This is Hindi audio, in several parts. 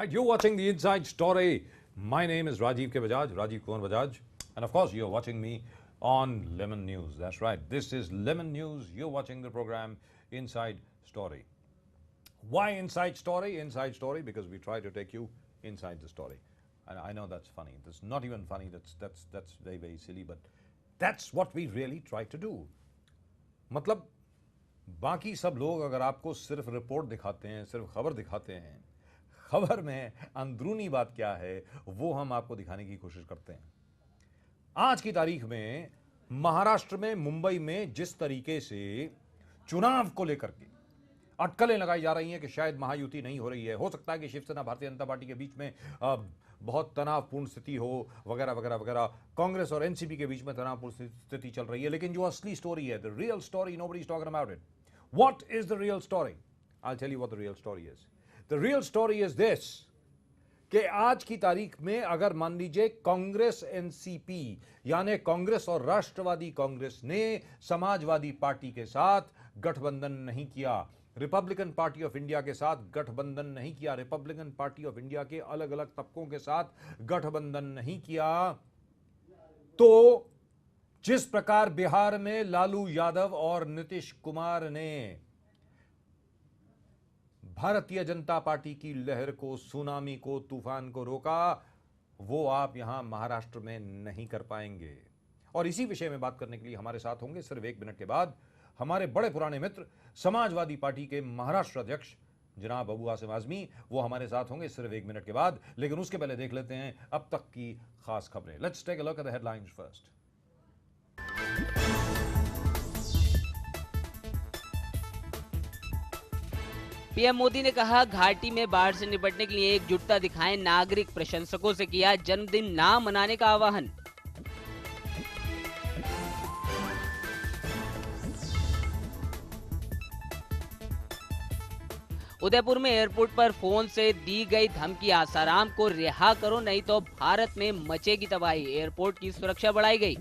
Right, you're watching the Inside Story. My name is Rajiv K. Bajaj, Rajiv Kumar Bajaj. And of course, you're watching me on Lemon News. That's right, this is Lemon News. You're watching the program Inside Story. Why Inside Story? Inside Story because we try to take you inside the story. And I know that's funny. That's not even funny. That's very, very silly. But that's what we really try to do. मतलब बाकी सब लोग अगर आपको सिर्फ रिपोर्ट दिखाते हैं, सिर्फ खबर दिखाते हैं, खबर में अंदरूनी बात क्या है वो हम आपको दिखाने की कोशिश करते हैं। आज की तारीख में महाराष्ट्र में, मुंबई में जिस तरीके से चुनाव को लेकर के अटकलें लगाई जा रही हैं कि शायद महायुति नहीं हो रही है, हो सकता है कि शिवसेना भारतीय जनता पार्टी के बीच में बहुत तनावपूर्ण स्थिति हो, वगैरह वगैरह वगैरह, कांग्रेस और एनसीपी के बीच में तनावपूर्ण स्थिति चल रही है। लेकिन जो असली स्टोरी है, the real story, nobody is talking about it. What is the real story? I tell you what the real story is. The real story is this कि आज की तारीख में अगर मान लीजिए कांग्रेस एनसीपी यानी कांग्रेस और राष्ट्रवादी कांग्रेस ने समाजवादी पार्टी के साथ गठबंधन नहीं किया, रिपब्लिकन पार्टी ऑफ इंडिया के साथ गठबंधन नहीं किया, रिपब्लिकन पार्टी ऑफ इंडिया के अलग अलग तबकों के साथ गठबंधन नहीं किया, तो जिस प्रकार बिहार में लालू यादव और नीतीश कुमार ने भारतीय जनता पार्टी की लहर को, सुनामी को, तूफान को रोका, वो आप यहां महाराष्ट्र में नहीं कर पाएंगे। और इसी विषय में बात करने के लिए हमारे साथ होंगे सिर्फ 1 मिनट के बाद हमारे बड़े पुराने मित्र समाजवादी पार्टी के महाराष्ट्र अध्यक्ष जनाब अबू आसिम आजमी। वो हमारे साथ होंगे सिर्फ 1 मिनट के बाद, लेकिन उसके पहले देख लेते हैं अब तक की खास खबरें। Let's take a look at the headlines first. PM Modi ने कहा, घाटी में बाढ़ से निपटने के लिए एकजुटता दिखाएं, नागरिक प्रशंसकों से किया जन्मदिन ना मनाने का आह्वान। उदयपुर में एयरपोर्ट पर फोन से दी गई धमकी, आसाराम को रिहा करो नहीं तो भारत में मचेगी तबाही, एयरपोर्ट की सुरक्षा बढ़ाई गई।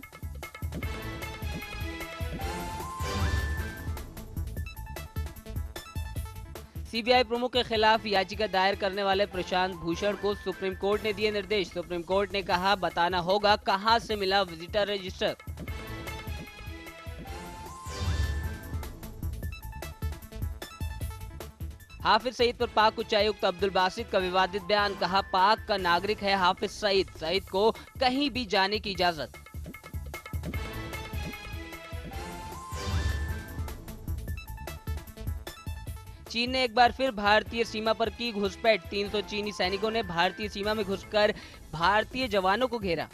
सीबीआई प्रमुख के खिलाफ याचिका दायर करने वाले प्रशांत भूषण को सुप्रीम कोर्ट ने दिए निर्देश। सुप्रीम कोर्ट ने कहा, बताना होगा कहां से मिला विजिटर रजिस्टर। हाफिज सईद पर पाक उच्चायुक्त अब्दुल बासित का विवादित बयान, कहा पाक का नागरिक है हाफिज सईद, सईद को कहीं भी जाने की इजाजत। चीन ने एक बार फिर भारतीय सीमा पर की घुसपैठ, 300 चीनी सैनिकों ने भारतीय सीमा में घुसकर भारतीय जवानों को घेरा।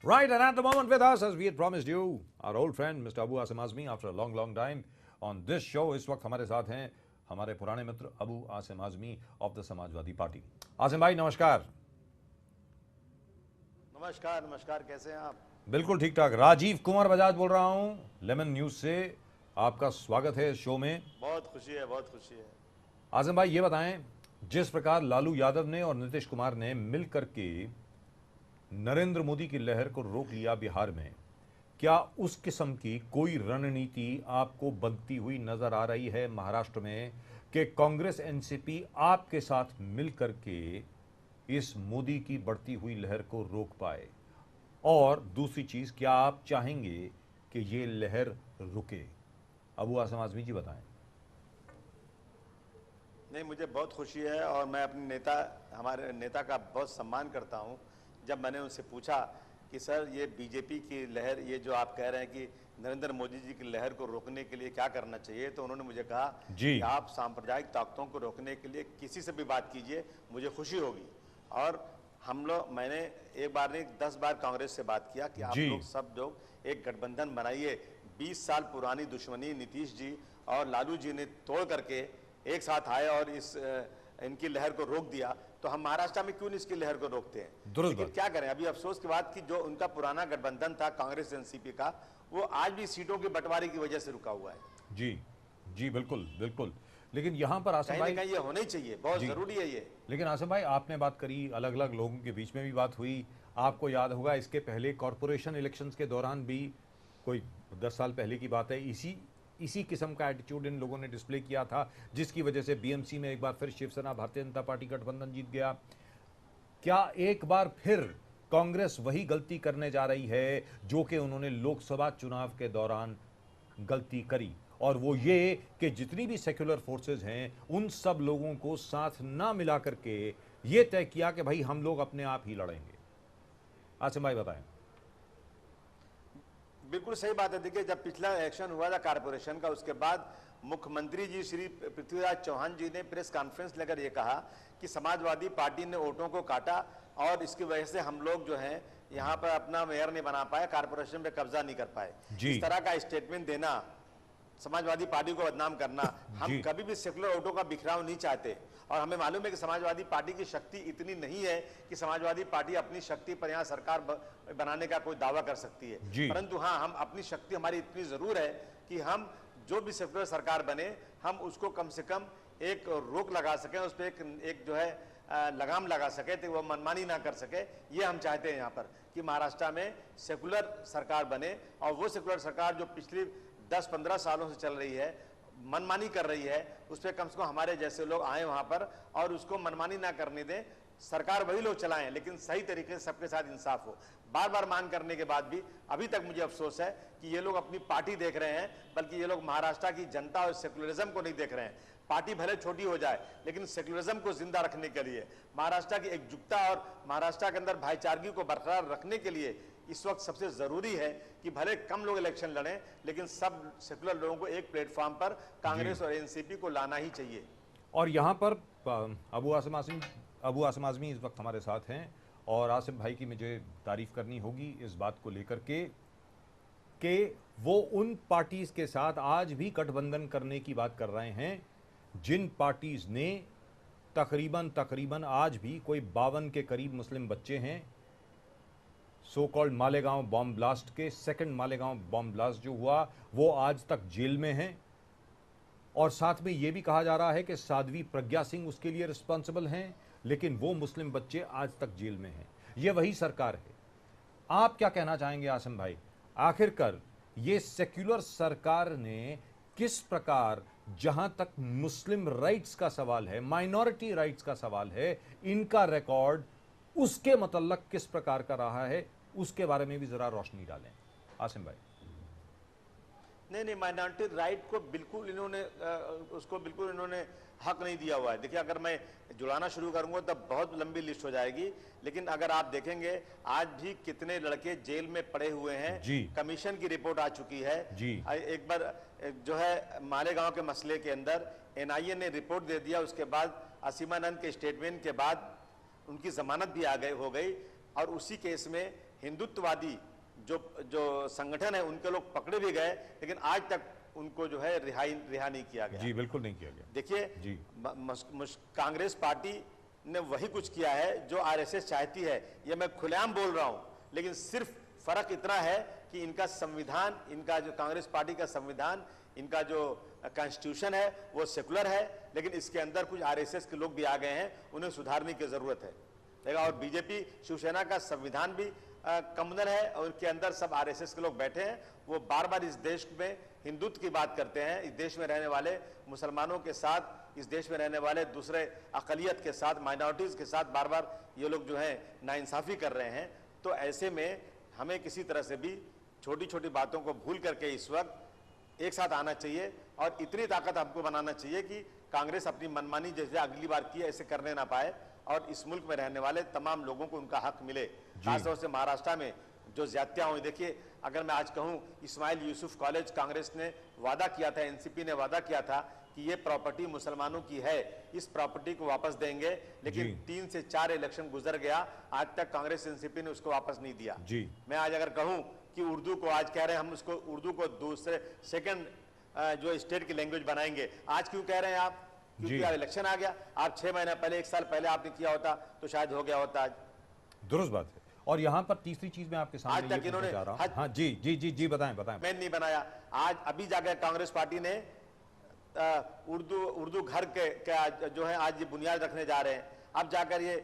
Right, and at the moment with us, as we had promised you, our old friend Mr. Abu Asim Azmi, after a long time on this show, इस वक्त हमारे साथ हैं हमारे पुराने मित्र Abu Asim Azmi of the Samajwadi party. आसिम भाई नमस्कार। नमस्कार नमस्कार, कैसे हैं आप? बिल्कुल ठीक ठाक। राजीव कुमार बजाज बोल रहा हूँ लेमन न्यूज से, आपका स्वागत है इस शो में। बहुत खुशी है, बहुत खुशी है। आसिम भाई ये बताएं, जिस प्रकार लालू यादव ने और नीतीश कुमार ने मिलकर के नरेंद्र मोदी की लहर को रोक लिया बिहार में, क्या उस किस्म की कोई रणनीति आपको बनती हुई नजर आ रही है महाराष्ट्र में कि कांग्रेस एनसीपी आपके साथ मिलकर के इस मोदी की बढ़ती हुई लहर को रोक पाए? और दूसरी चीज, क्या आप चाहेंगे कि ये लहर रुके? अबू आसिम आजमी जी बताएं। नहीं, मुझे बहुत खुशी है और मैं अपने नेता, हमारे नेता का बहुत सम्मान करता हूं। जब मैंने उनसे पूछा कि सर ये बीजेपी की लहर, ये जो आप कह रहे हैं कि नरेंद्र मोदी जी की लहर को रोकने के लिए क्या करना चाहिए, तो उन्होंने मुझे कहा कि आप सांप्रदायिक ताकतों को रोकने के लिए किसी से भी बात कीजिए, मुझे खुशी होगी। और हम लोग, मैंने एक बार नहीं 10 बार कांग्रेस से बात किया कि आप लोग सब लोग एक गठबंधन बनाइए। 20 साल पुरानी दुश्मनी नीतीश जी और लालू जी ने तोड़ करके एक साथ आए और इनकी लहर को रोक दिया, तो हम महाराष्ट्र में क्यों नहीं इसकी लहर को रोकते हैं? लेकिन क्या करें, अभी अफसोस की बात कि जो उनका पुराना गठबंधन था कांग्रेस एनसीपी का, वो आज भी सीटों के बंटवारे की वजह से रुका हुआ है। जी जी बिल्कुल बिल्कुल। लेकिन यहाँ पर आसिम भाई, ये होना ही चाहिए, बहुत जरूरी है ये। लेकिन आसिम भाई आपने बात करी, अलग अलग लोगों के बीच में भी बात हुई। आपको याद होगा इसके पहले कॉरपोरेशन इलेक्शंस के दौरान भी कोई 10 साल पहले की बात है, इसी किस्म का एटीट्यूड इन लोगों ने डिस्प्ले किया था, जिसकी वजह से बीएमसी में एक बार फिर शिवसेना भारतीय जनता पार्टी गठबंधन जीत गया। क्या एक बार फिर कांग्रेस वही गलती करने जा रही है जो कि उन्होंने लोकसभा चुनाव के दौरान गलती करी, और वो ये कि जितनी भी सेक्युलर फोर्सेस हैं उन सब लोगों को साथ ना मिला करके ये तय किया कि भाई हम लोग अपने आप ही लड़ेंगे? आसिम भाई बताएं। बिल्कुल सही बात है। देखिए, जब पिछला इलेक्शन हुआ था कारपोरेशन का, उसके बाद मुख्यमंत्री जी श्री पृथ्वीराज चौहान जी ने प्रेस कॉन्फ्रेंस लेकर ये कहा कि समाजवादी पार्टी ने वोटों को काटा और इसकी वजह से हम लोग जो है यहाँ पर अपना मेयर नहीं बना पाए, कारपोरेशन पे कब्जा नहीं कर पाए। इस तरह का स्टेटमेंट देना, समाजवादी पार्टी को बदनाम करना, हम कभी भी सेकुलर वोटों का बिखराव नहीं चाहते। और हमें मालूम है कि समाजवादी पार्टी की शक्ति इतनी नहीं है कि समाजवादी पार्टी अपनी शक्ति पर यहाँ सरकार बनाने का कोई दावा कर सकती है, परंतु हाँ, हम अपनी शक्ति हमारी इतनी जरूर है कि हम जो भी सेकुलर सरकार बने, हम उसको कम से कम एक रोक लगा सकें, उस पर एक जो है लगाम लगा सके, तो वो मनमानी ना कर सके। ये हम चाहते हैं यहाँ पर कि महाराष्ट्र में सेकुलर सरकार बने, और वो सेकुलर सरकार जो पिछली 10-15 सालों से चल रही है, मनमानी कर रही है, उस पर कम से कम हमारे जैसे लोग आए वहां पर और उसको मनमानी ना करने दें। सरकार वही लोग चलाएं, लेकिन सही तरीके से सबके साथ इंसाफ हो। बार बार मांग करने के बाद भी अभी तक मुझे अफसोस है कि ये लोग अपनी पार्टी देख रहे हैं, बल्कि ये लोग महाराष्ट्र की जनता और सेकुलरिज्म को नहीं देख रहे हैं। पार्टी भले छोटी हो जाए, लेकिन सेकुलरिज्म को जिंदा रखने के लिए, महाराष्ट्र की एकजुटता और महाराष्ट्र के अंदर भाईचारगी को बरकरार रखने के लिए इस वक्त सबसे जरूरी है कि भले कम लोग इलेक्शन लड़ें, लेकिन सब सेकुलर लोगों को एक प्लेटफॉर्म पर कांग्रेस और एनसीपी को लाना ही चाहिए। और यहाँ पर अबू आसिम आजमी इस वक्त हमारे साथ हैं, और आसिम भाई की मुझे तारीफ करनी होगी इस बात को लेकर के वो उन पार्टीज के साथ आज भी गठबंधन करने की बात कर रहे हैं जिन पार्टीज ने तकरीबन आज भी कोई 52 के करीब मुस्लिम बच्चे हैं। So called Malegaon bomb blast के सेकंड मालेगांव बॉम्ब ब्लास्ट जो हुआ वो आज तक जेल में है, और साथ में यह भी कहा जा रहा है कि साध्वी प्रज्ञा सिंह उसके लिए रिस्पॉन्सिबल हैं, लेकिन वो मुस्लिम बच्चे आज तक जेल में हैं। ये वही सरकार है। आप क्या कहना चाहेंगे आसिम भाई, आखिरकार ये सेक्युलर सरकार ने किस प्रकार, जहां तक मुस्लिम राइट्स का सवाल है, माइनॉरिटी राइट्स का सवाल है, इनका रिकॉर्ड उसके मतलब किस प्रकार का रहा है, उसके बारे में भी जरा रोशनी डालें आसिम भाई। नहीं, माइनॉरिटी राइट को बिल्कुल इन्होंने उसको बिल्कुल इन्होंने हक नहीं दिया हुआ है। देखिए, अगर मैं जुड़ाना शुरू करूंगा तब बहुत लंबी लिस्ट हो जाएगी, लेकिन अगर आप देखेंगे आज भी कितने लड़के जेल में पड़े हुए हैं। कमीशन की रिपोर्ट आ चुकी है जी। एक बार जो है मालेगांव के मसले के अंदर एनआईए ने रिपोर्ट दे दिया, उसके बाद असीमानंद के स्टेटमेंट के बाद उनकी जमानत भी हो गई, और उसी केस में हिंदुत्ववादी जो संगठन है उनके लोग पकड़े भी गए, लेकिन आज तक उनको जो है रिहा नहीं किया गया। जी, बिल्कुल नहीं किया गया। देखिए, कांग्रेस पार्टी ने वही कुछ किया है जो आरएसएस चाहती है, ये मैं खुलेआम बोल रहा हूं, लेकिन सिर्फ फर्क इतना है कि इनका संविधान, इनका जो कांग्रेस पार्टी का संविधान, इनका जो कॉन्स्टिट्यूशन है वो सेकुलर है, लेकिन इसके अंदर कुछ आरएसएस के लोग भी आ गए हैं, उन्हें सुधारने की जरूरत है। और बीजेपी शिवसेना का संविधान भी कम्युनल है, और उनके अंदर सब आरएसएस के लोग बैठे हैं। वो बार बार इस देश में हिंदुत्व की बात करते हैं, इस देश में रहने वाले मुसलमानों के साथ, इस देश में रहने वाले दूसरे अकलियत के साथ, माइनॉरिटीज के साथ बार बार ये लोग जो है नाइंसाफी कर रहे हैं। तो ऐसे में हमें किसी तरह से भी छोटी छोटी बातों को भूल करके इस वक्त एक साथ आना चाहिए, और इतनी ताकत हमको बनाना चाहिए कि कांग्रेस अपनी मनमानी जैसे अगली बार की ऐसे करने ना पाए, और इस मुल्क में रहने वाले तमाम लोगों को उनका हक मिले। खासतौर से महाराष्ट्र में जो ज्यादतियां हुई, देखिए, अगर मैं आज कहूं, इस्माइल यूसुफ कॉलेज कांग्रेस ने वादा किया था, एनसीपी ने वादा किया था कि ये प्रॉपर्टी मुसलमानों की है, इस प्रॉपर्टी को वापस देंगे, लेकिन 3 से 4 इलेक्शन गुजर गया, आज तक कांग्रेस एनसीपी ने उसको वापस नहीं दिया। मैं आज अगर कहूं कि उर्दू को, आज कह रहे हैं हम उसको उर्दू को दूसरे सेकंड जो स्टेट की लैंग्वेज बनाएंगे, आज क्यों कह रहे हैं आप? क्योंकि अब इलेक्शन आ गया। आप 6 महीने पहले, 1 साल पहले आपने किया होता तो शायद हो गया होता आज। दुरुस्त बात है। और यहाँ पर तीसरी चीज मैं आपके सामने ये पूछना चाह रहा हूं। हाँ जी बताएं। मैं नहीं बनाया, आज अभी जाकर कांग्रेस पार्टी ने उर्दू घर के जो है आज ये बुनियाद रखने जा रहे हैं। अब जाकर ये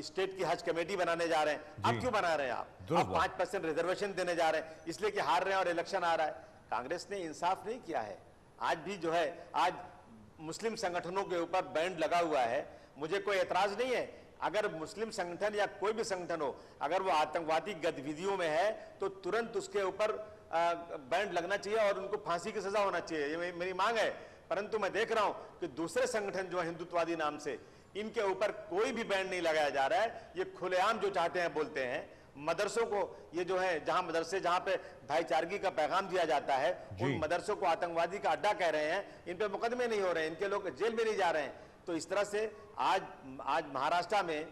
स्टेट की हज कमेटी बनाने जा रहे हैं। अब क्यों बना रहे हैं आप? दुरुस्त अब बात। 5% रिजर्वेशन देने जा रहे हैं इसलिए कि हार रहे हैं और इलेक्शन आ रहा है। कांग्रेस ने इंसाफ नहीं किया है। आज भी जो है, आज मुस्लिम संगठनों के ऊपर बैंड लगा हुआ है। मुझे कोई एतराज नहीं है, अगर मुस्लिम संगठन या कोई भी संगठन हो, अगर वो आतंकवादी गतिविधियों में है तो तुरंत उसके ऊपर बैंड लगना चाहिए और उनको फांसी की सजा होना चाहिए। ये मेरी मांग है। परंतु मैं देख रहा हूं कि दूसरे संगठन जो है हिंदुत्ववादी नाम से, इनके ऊपर कोई भी बैंड नहीं लगाया जा रहा है। ये खुलेआम जो चाहते हैं बोलते हैं। मदरसों को, ये जो है जहां मदरसे, जहां पे भाईचारगी का पैगाम दिया जाता है, उन मदरसों को आतंकवादी का अड्डा कह रहे हैं। इन पे मुकदमे नहीं हो रहे हैं, इनके लोग जेल में नहीं जा रहे हैं। तो इस तरह से आज महाराष्ट्र में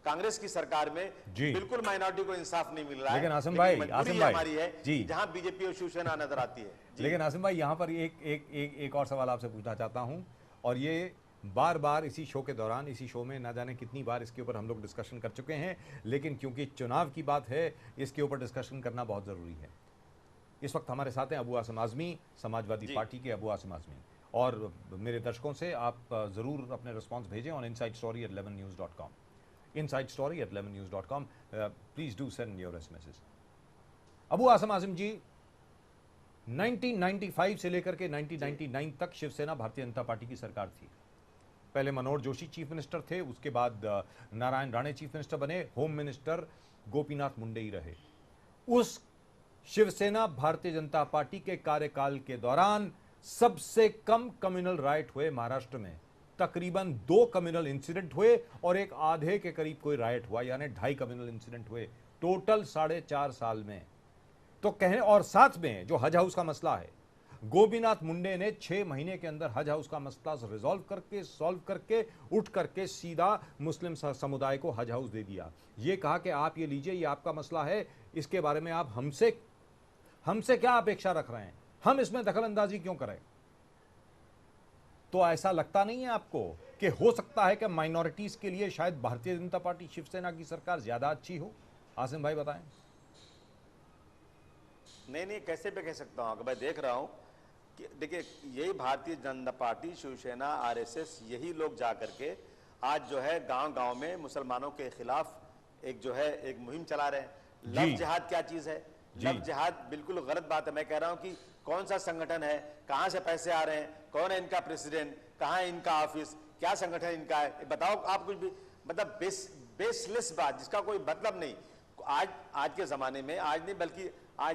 कांग्रेस की सरकार में बिल्कुल माइनॉरिटी को इंसाफ नहीं मिल रहा है। लेकिन आसिम भाई हमारी है जी, जहां बीजेपी और शिवसेना नजर आती है। लेकिन आसिम भाई यहाँ पर एक और सवाल आपसे पूछना चाहता हूँ, और ये बार बार इसी शो के दौरान, इसी शो में ना जाने कितनी बार इसके ऊपर हम लोग डिस्कशन कर चुके हैं, लेकिन क्योंकि चुनाव की बात है, इसके ऊपर डिस्कशन करना बहुत ज़रूरी है। इस वक्त हमारे साथ हैं अबू आसिम आज़मी, समाजवादी पार्टी के अबू आसिम आज़मी, और मेरे दर्शकों से आप ज़रूर अपने रिस्पॉन्स भेजें on insidestory@lemonnews.com, insidestory@lemonnews.com। Please do send your SMSes. Abu Asim Azmi ji, 1995 से लेकर के 1999 तक शिवसेना भारतीय जनता पार्टी की सरकार थी। पहले मनोहर जोशी चीफ मिनिस्टर थे, उसके बाद नारायण राणे चीफ मिनिस्टर बने, होम मिनिस्टर गोपीनाथ मुंडे ही रहे। उस शिवसेना भारतीय जनता पार्टी के कार्यकाल के दौरान सबसे कम कम्युनल राइट हुए महाराष्ट्र में। तकरीबन 2 कम्युनल इंसिडेंट हुए और एक आधे के करीब कोई राइट हुआ, यानी 2.5 कम्युनल इंसिडेंट हुए टोटल 4.5 साल में। तो कहने, और साथ में जो हज हाउस का मसला है, गोपीनाथ मुंडे ने 6 महीने के अंदर हज हाउस का मसला सॉल्व करके उठ करके सीधा मुस्लिम समुदाय को हज हाउस दे दिया। ये कहा कि आप ये लीजिए, ये आपका मसला है, इसके बारे में आप हमसे क्या अपेक्षा रख रहे हैं, हम इसमें दखल अंदाजी क्यों करें? तो ऐसा लगता नहीं है आपको कि हो सकता है कि माइनॉरिटीज के लिए शायद भारतीय जनता पार्टी, शिवसेना की सरकार ज्यादा अच्छी हो? आसिम भाई बताएं। नहीं, कैसे पे कह सकता हूं? मैं देख रहा हूं कि देखिए, यही भारतीय जनता पार्टी, शिवसेना, आरएसएस, यही लोग जा करके आज जो है गांव-गांव में मुसलमानों के खिलाफ एक मुहिम चला रहे हैं। लव जिहाद क्या चीज है? लव जिहाद बिल्कुल गलत बात है। मैं कह रहा हूं कि कौन सा संगठन है, कहां से पैसे आ रहे हैं, कौन है इनका प्रेसिडेंट, कहां है इनका ऑफिस, क्या संगठन इनका है, बताओ आप। कुछ भी मतलब बेसलेस बात जिसका कोई मतलब नहीं। आज के जमाने में, आज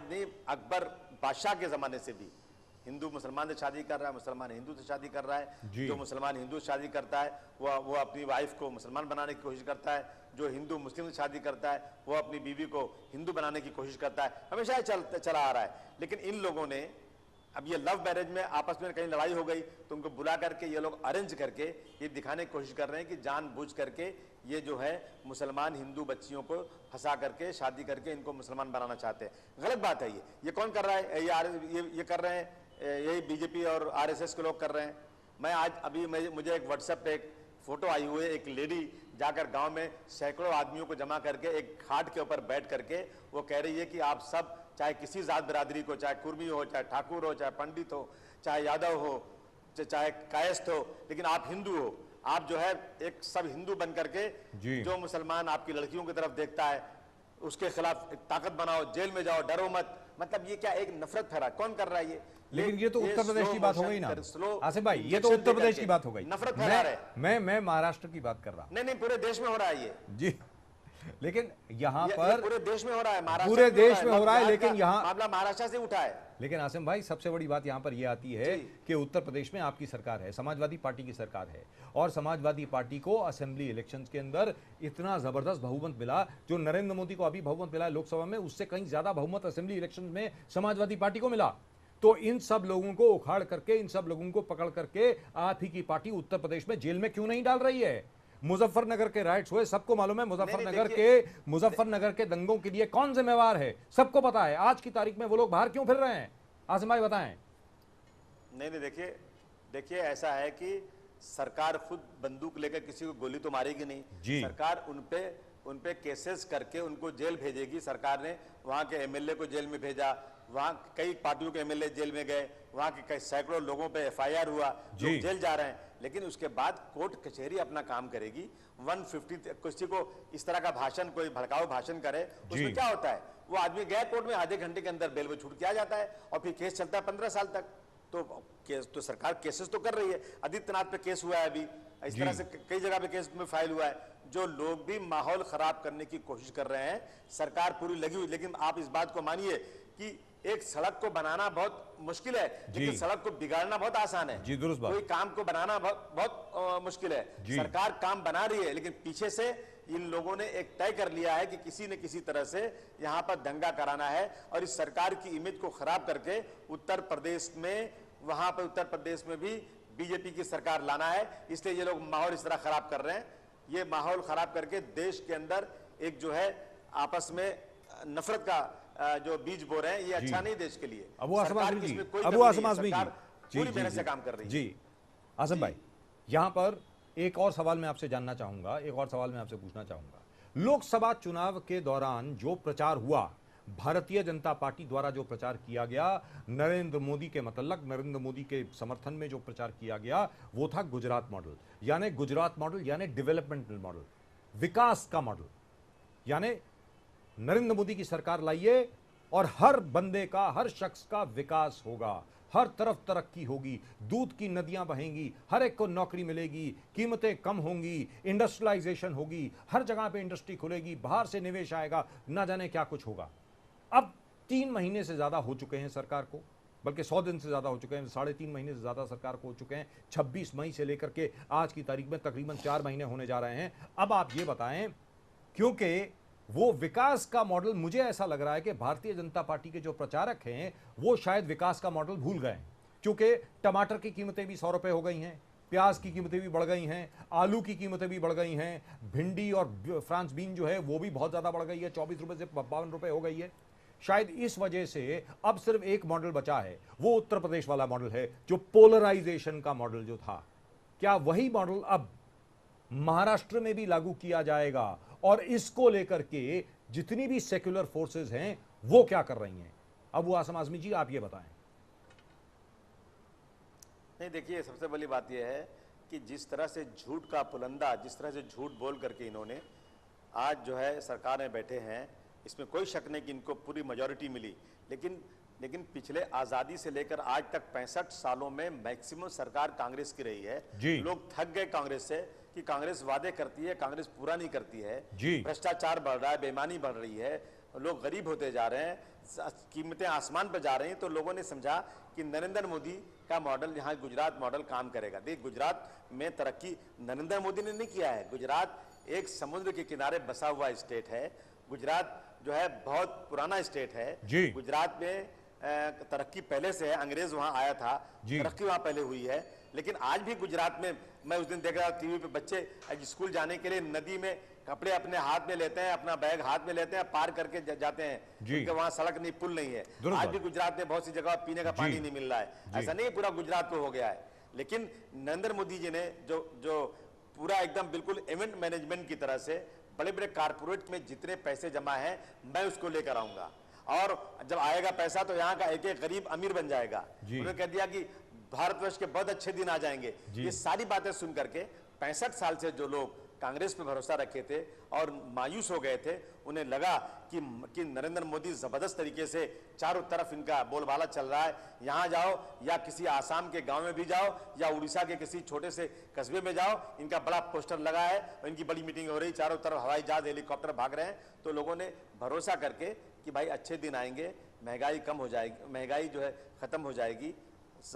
नहीं, अकबर बादशाह के जमाने से भी हिंदू मुसलमान से शादी कर रहा है, मुसलमान हिंदू से शादी कर रहा है। जो मुसलमान हिंदू से शादी करता है वो अपनी वाइफ को मुसलमान बनाने की कोशिश करता है। जो हिंदू मुस्लिम से शादी करता है वो अपनी बीवी को हिंदू बनाने की कोशिश करता है। हमेशा चला आ रहा है। लेकिन इन लोगों ने अब ये लव मैरिज में आपस में कहीं लड़ाई हो गई तो उनको बुला करके ये लोग अरेंज करके ये दिखाने की कोशिश कर रहे हैं कि जानबूझ करके ये जो है मुसलमान हिंदू बच्चियों को फंसा करके शादी करके इनको मुसलमान बनाना चाहते हैं। गलत बात है। ये कौन कर रहा है? ये कर रहे हैं, यही बीजेपी और आरएसएस के लोग कर रहे हैं। मैं आज मुझे एक व्हाट्सएप पे एक फोटो आई हुई है, एक लेडी जाकर गांव में सैकड़ों आदमियों को जमा करके एक खाट के ऊपर बैठ करके वो कह रही है कि आप सब, चाहे किसी जात बिरादरी को, चाहे कुर्मी हो, चाहे ठाकुर हो, चाहे पंडित हो, चाहे यादव हो, चाहे कायस्थ हो, लेकिन आप हिंदू हो। आप जो है एक सब हिंदू बन करके जो मुसलमान आपकी लड़कियों की तरफ देखता है उसके खिलाफ एक ताकत बनाओ, जेल में जाओ, डरो मत। मतलब ये क्या एक नफरत फैला, कौन कर रहा है ये? लेकिन ये तो उत्तर प्रदेश की बात हो गई ना आसिफ भाई, ये तो उत्तर प्रदेश की बात हो गई। नफरत फैला रहे। मैं महाराष्ट्र की बात कर रहा हूं। नहीं, पूरे देश में हो रहा है ये जी। लेकिन यहाँ पर पूरे देश में हो रहा है, पूरे देश में हो रहा है, लेकिन यहाँ मामला महाराष्ट्र से उठा है। लेकिन आसिम भाई, सबसे बड़ी बात यहाँ पर यह आती है कि उत्तर प्रदेश में आपकी सरकार है, समाजवादी पार्टी की सरकार है, और समाजवादी पार्टी को असेंबली इलेक्शंस के अंदर इतना जबरदस्त बहुमत मिला, जो नरेंद्र मोदी को अभी बहुमत मिला है लोकसभा में, उससे कहीं ज्यादा बहुमत असेंबली इलेक्शन में समाजवादी पार्टी को मिला। तो इन सब लोगों को उखाड़ करके, इन सब लोगों को पकड़ करके आप ही की पार्टी उत्तर प्रदेश में जेल में क्यों नहीं डाल रही है? मुजफ्फरनगर के राइट्स हुए, सबको मालूम है। मुजफ्फरनगर के दंगों के लिए कौन जिम्मेवार है, सबको पता है। आज की तारीख में वो लोग बाहर क्यों फिर रहे हैं? आसिम भाई बताएं। नहीं, देखिए ऐसा है कि सरकार खुद बंदूक लेकर किसी को गोली तो मारेगी नहीं। सरकार उन पे केसेस करके उनको जेल भेजेगी। सरकार ने वहां के एमएलए को जेल में भेजा, वहां कई पार्टियों के एमएलए जेल में गए, वहां के कई सैकड़ों लोगों पे एफआईआर हुआ, लोग जेल जा रहे हैं। लेकिन उसके बाद कोर्ट कचहरी अपना काम करेगी। 150 किसी को इस तरह का भाषण, कोई भड़काऊ भाषण करे, उसमें क्या होता है? वो आदमी गया कोर्ट में, आधे घंटे के अंदर बेल में छूट के आ जाता है और फिर केस चलता है 15 साल तक। तो सरकार केसेस तो कर रही है। आदित्यनाथ पे केस हुआ है अभी, इस तरह से कई जगह पे केस में फाइल हुआ है। जो लोग भी माहौल खराब करने की कोशिश कर रहे हैं, सरकार पूरी लगी हुई। लेकिन आप इस बात को मानिए कि एक सड़क को बनाना बहुत मुश्किल है, लेकिन सड़क को बिगाड़ना बहुत आसान है। जी, दुरुस्त बात। कोई काम को बनाना बहुत मुश्किल है। सरकार काम बना रही है, लेकिन पीछे से इन लोगों ने एक तय कर लिया है कि किसी न किसी तरह से यहाँ पर दंगा कराना है और इस सरकार की इमेज को खराब करके उत्तर प्रदेश में, वहां पर उत्तर प्रदेश में भी बीजेपी की सरकार लाना है। इसलिए ये लोग माहौल इस तरह खराब कर रहे हैं। ये माहौल खराब करके देश के अंदर एक जो है आपस में नफरत का जो बीज बो रहे हैं, ये अच्छा नहीं देश के लिए। अबू आसम आजमी जी, अबू आसम आजमी जी पूरी मेहनत से काम कर रही है। जी आसम भाई, यहाँ पर एक और सवाल मैं आपसे जानना चाहूंगा, एक और सवाल मैं आपसे पूछना चाहूंगा। लोकसभा चुनाव के दौरान जो प्रचार हुआ, भारतीय जनता पार्टी द्वारा जो प्रचार किया गया, नरेंद्र मोदी के मतलब नरेंद्र मोदी के समर्थन में जो प्रचार किया गया, वो था गुजरात मॉडल। यानी गुजरात मॉडल यानी डेवलपमेंटल मॉडल, विकास का मॉडल। यानी नरेंद्र मोदी की सरकार लाइए और हर बंदे का, हर शख्स का विकास होगा, हर तरफ तरक्की होगी, दूध की नदियां बहेंगी, हर एक को नौकरी मिलेगी, कीमतें कम होंगी, इंडस्ट्रियलाइजेशन होगी, हर जगह पे इंडस्ट्री खुलेगी, बाहर से निवेश आएगा, ना जाने क्या कुछ होगा। अब 3 महीने से ज्यादा हो चुके हैं सरकार को, बल्कि 100 दिन से ज्यादा हो चुके हैं, 3.5 महीने से ज्यादा सरकार को हो चुके हैं। 26 मई से लेकर के आज की तारीख में तकरीबन 4 महीने होने जा रहे हैं। अब आप ये बताएं, क्योंकि वो विकास का मॉडल, मुझे ऐसा लग रहा है कि भारतीय जनता पार्टी के जो प्रचारक हैं वो शायद विकास का मॉडल भूल गए, क्योंकि टमाटर की कीमतें भी 100 रुपए हो गई हैं, प्याज की कीमतें भी बढ़ गई हैं, आलू की कीमतें भी बढ़ गई हैं, भिंडी और फ्रांस बीन जो है वो भी बहुत ज्यादा बढ़ गई है, 24 रुपए से 52 रुपए हो गई है। शायद इस वजह से अब सिर्फ एक मॉडल बचा है, वो उत्तर प्रदेश वाला मॉडल है, जो पोलराइजेशन का मॉडल जो था। क्या वही मॉडल अब महाराष्ट्र में भी लागू किया जाएगा? और इसको लेकर के जितनी भी सेक्युलर फोर्सेस हैं वो क्या कर रही हैं? अबू आसम आजमी जी, आप ये बताएं। नहीं, देखिए, सबसे बड़ी बात यह है कि जिस तरह से झूठ का पुलंदा, जिस तरह से झूठ बोल करके इन्होंने आज जो है सरकार में बैठे हैं, इसमें कोई शक नहीं कि इनको पूरी मेजॉरिटी मिली। लेकिन पिछले आज़ादी से लेकर आज तक 65 सालों में मैक्सिमम सरकार कांग्रेस की रही है। लोग थक गए कांग्रेस से कि कांग्रेस वादे करती है, कांग्रेस पूरा नहीं करती है, भ्रष्टाचार बढ़ रहा है, बेईमानी बढ़ रही है, लोग गरीब होते जा रहे हैं, कीमतें आसमान पर जा रही हैं। तो लोगों ने समझा कि नरेंद्र मोदी का मॉडल, यहाँ गुजरात मॉडल काम करेगा। देखिए, गुजरात में तरक्की नरेंद्र मोदी ने नहीं किया है। गुजरात एक समुद्र के किनारे बसा हुआ स्टेट है। गुजरात जो है बहुत पुराना स्टेट है। गुजरात में तरक्की पहले से है, अंग्रेज वहां आया था, तरक्की वहां पहले हुई है। लेकिन आज भी गुजरात में, मैं उस दिन देख रहा टीवी पे, बच्चे स्कूल जाने के लिए नदी में कपड़े अपने हाथ में लेते हैं, अपना बैग हाथ में लेते हैं, पार करके जाते हैं, क्योंकि वहां सड़क नहीं, पुल नहीं है। आज भी गुजरात में बहुत सी जगह पीने का पानी नहीं मिल रहा है। ऐसा नहीं पूरा गुजरात को हो गया है। लेकिन नरेंद्र मोदी जी ने जो पूरा एकदम बिल्कुल इवेंट मैनेजमेंट की तरह से बड़े बड़े कारपोरेट में जितने पैसे जमा हैं, मैं उसको लेकर आऊंगा, और जब आएगा पैसा तो यहाँ का एक एक गरीब अमीर बन जाएगा। उन्होंने कह दिया कि भारतवर्ष के बहुत अच्छे दिन आ जाएंगे। ये सारी बातें सुन करके 65 साल से जो लोग कांग्रेस पे भरोसा रखे थे और मायूस हो गए थे, उन्हें लगा कि नरेंद्र मोदी जबरदस्त तरीके से चारों तरफ इनका बोलबाला चल रहा है। यहाँ जाओ या किसी आसाम के गांव में भी जाओ या उड़ीसा के किसी छोटे से कस्बे में जाओ, इनका बड़ा पोस्टर लगा है और इनकी बड़ी मीटिंग हो रही, चारों तरफ हवाई जहाज, हेलीकॉप्टर भाग रहे हैं। तो लोगों ने भरोसा करके कि भाई अच्छे दिन आएंगे, महंगाई कम हो जाएगी, महंगाई जो है खत्म हो जाएगी,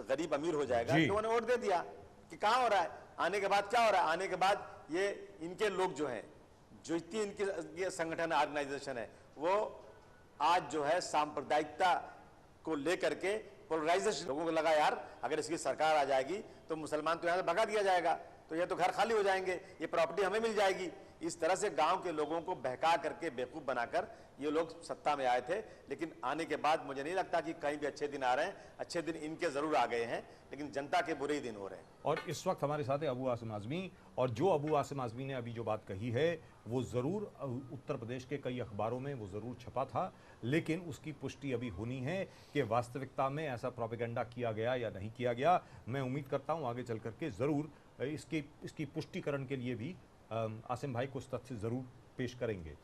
गरीब अमीर हो जाएगा, लोगों ने वोट दे दिया। कि कहाँ हो रहा है, आने के बाद क्या हो रहा है? आने के बाद ये इनके लोग जो हैं, जो इतनी इनकी संगठन ऑर्गेनाइजेशन है, वो आज जो है सांप्रदायिकता को लेकर के पोलराइजेशन, लोगों को लगा यार अगर इसकी सरकार आ जाएगी तो मुसलमान तो यहाँ से भगा दिया जाएगा, तो ये तो घर खाली हो जाएंगे, ये प्रॉपर्टी हमें मिल जाएगी। इस तरह से गांव के लोगों को बहका करके बेवकूफ बनाकर ये लोग सत्ता में आए थे। लेकिन आने के बाद मुझे नहीं लगता कि कहीं भी अच्छे दिन आ रहे हैं। अच्छे दिन इनके जरूर आ गए हैं, लेकिन जनता के बुरे ही दिन हो रहे हैं। और इस वक्त हमारे साथ है अबू आसिम आजमी, और जो अबू आसिम आजमी ने अभी जो बात कही है वो ज़रूर उत्तर प्रदेश के कई अखबारों में वो ज़रूर छपा था, लेकिन उसकी पुष्टि अभी होनी है कि वास्तविकता में ऐसा प्रोपेगेंडा किया गया या नहीं किया गया। मैं उम्मीद करता हूँ आगे चल करके ज़रूर इसकी इसकी पुष्टिकरण के लिए भी आसिम भाई कुछ तथ्य ज़रूर पेश करेंगे